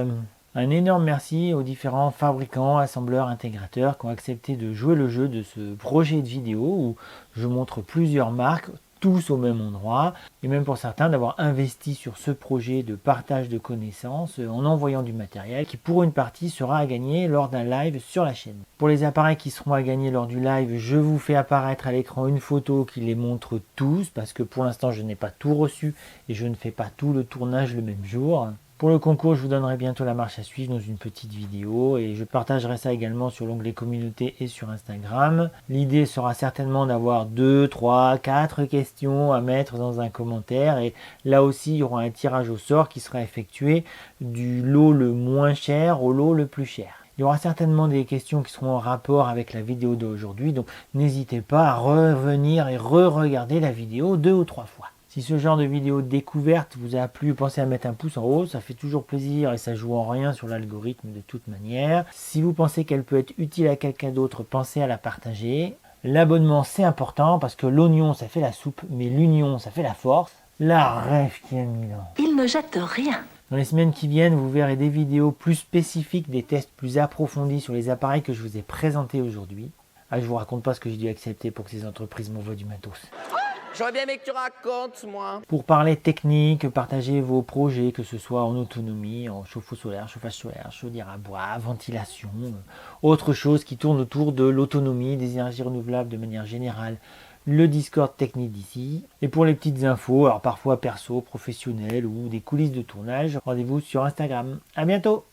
Un énorme merci aux différents fabricants, assembleurs, intégrateurs qui ont accepté de jouer le jeu de ce projet de vidéo où je montre plusieurs marques, tous au même endroit, et même pour certains d'avoir investi sur ce projet de partage de connaissances en envoyant du matériel qui pour une partie sera à gagner lors d'un live sur la chaîne. Pour les appareils qui seront à gagner lors du live, je vous fais apparaître à l'écran une photo qui les montre tous parce que pour l'instant je n'ai pas tout reçu et je ne fais pas tout le tournage le même jour. Pour le concours, je vous donnerai bientôt la marche à suivre dans une petite vidéo et je partagerai ça également sur l'onglet communauté et sur Instagram. L'idée sera certainement d'avoir 2, 3, 4 questions à mettre dans un commentaire et là aussi il y aura un tirage au sort qui sera effectué du lot le moins cher au lot le plus cher. Il y aura certainement des questions qui seront en rapport avec la vidéo d'aujourd'hui, donc n'hésitez pas à revenir et re-regarder la vidéo 2 ou 3 fois. Si ce genre de vidéo découverte vous a plu, pensez à mettre un pouce en haut, ça fait toujours plaisir et ça joue en rien sur l'algorithme de toute manière. Si vous pensez qu'elle peut être utile à quelqu'un d'autre, pensez à la partager. L'abonnement c'est important parce que l'oignon ça fait la soupe, mais l'union ça fait la force. La rêve qui a mis là. Il ne jette rien. Dans les semaines qui viennent, vous verrez des vidéos plus spécifiques, des tests plus approfondis sur les appareils que je vous ai présentés aujourd'hui. Je vous raconte pas ce que j'ai dû accepter pour que ces entreprises m'envoient du matos. J'aurais bien aimé que tu racontes, moi. Pour parler technique, partager vos projets, que ce soit en autonomie, en chauffe-eau solaire, chauffage solaire, chaudière à bois, ventilation, autre chose qui tourne autour de l'autonomie, des énergies renouvelables de manière générale, le Discord technique d'ici. Et pour les petites infos, alors parfois perso, professionnelles ou des coulisses de tournage, rendez-vous sur Instagram. À bientôt!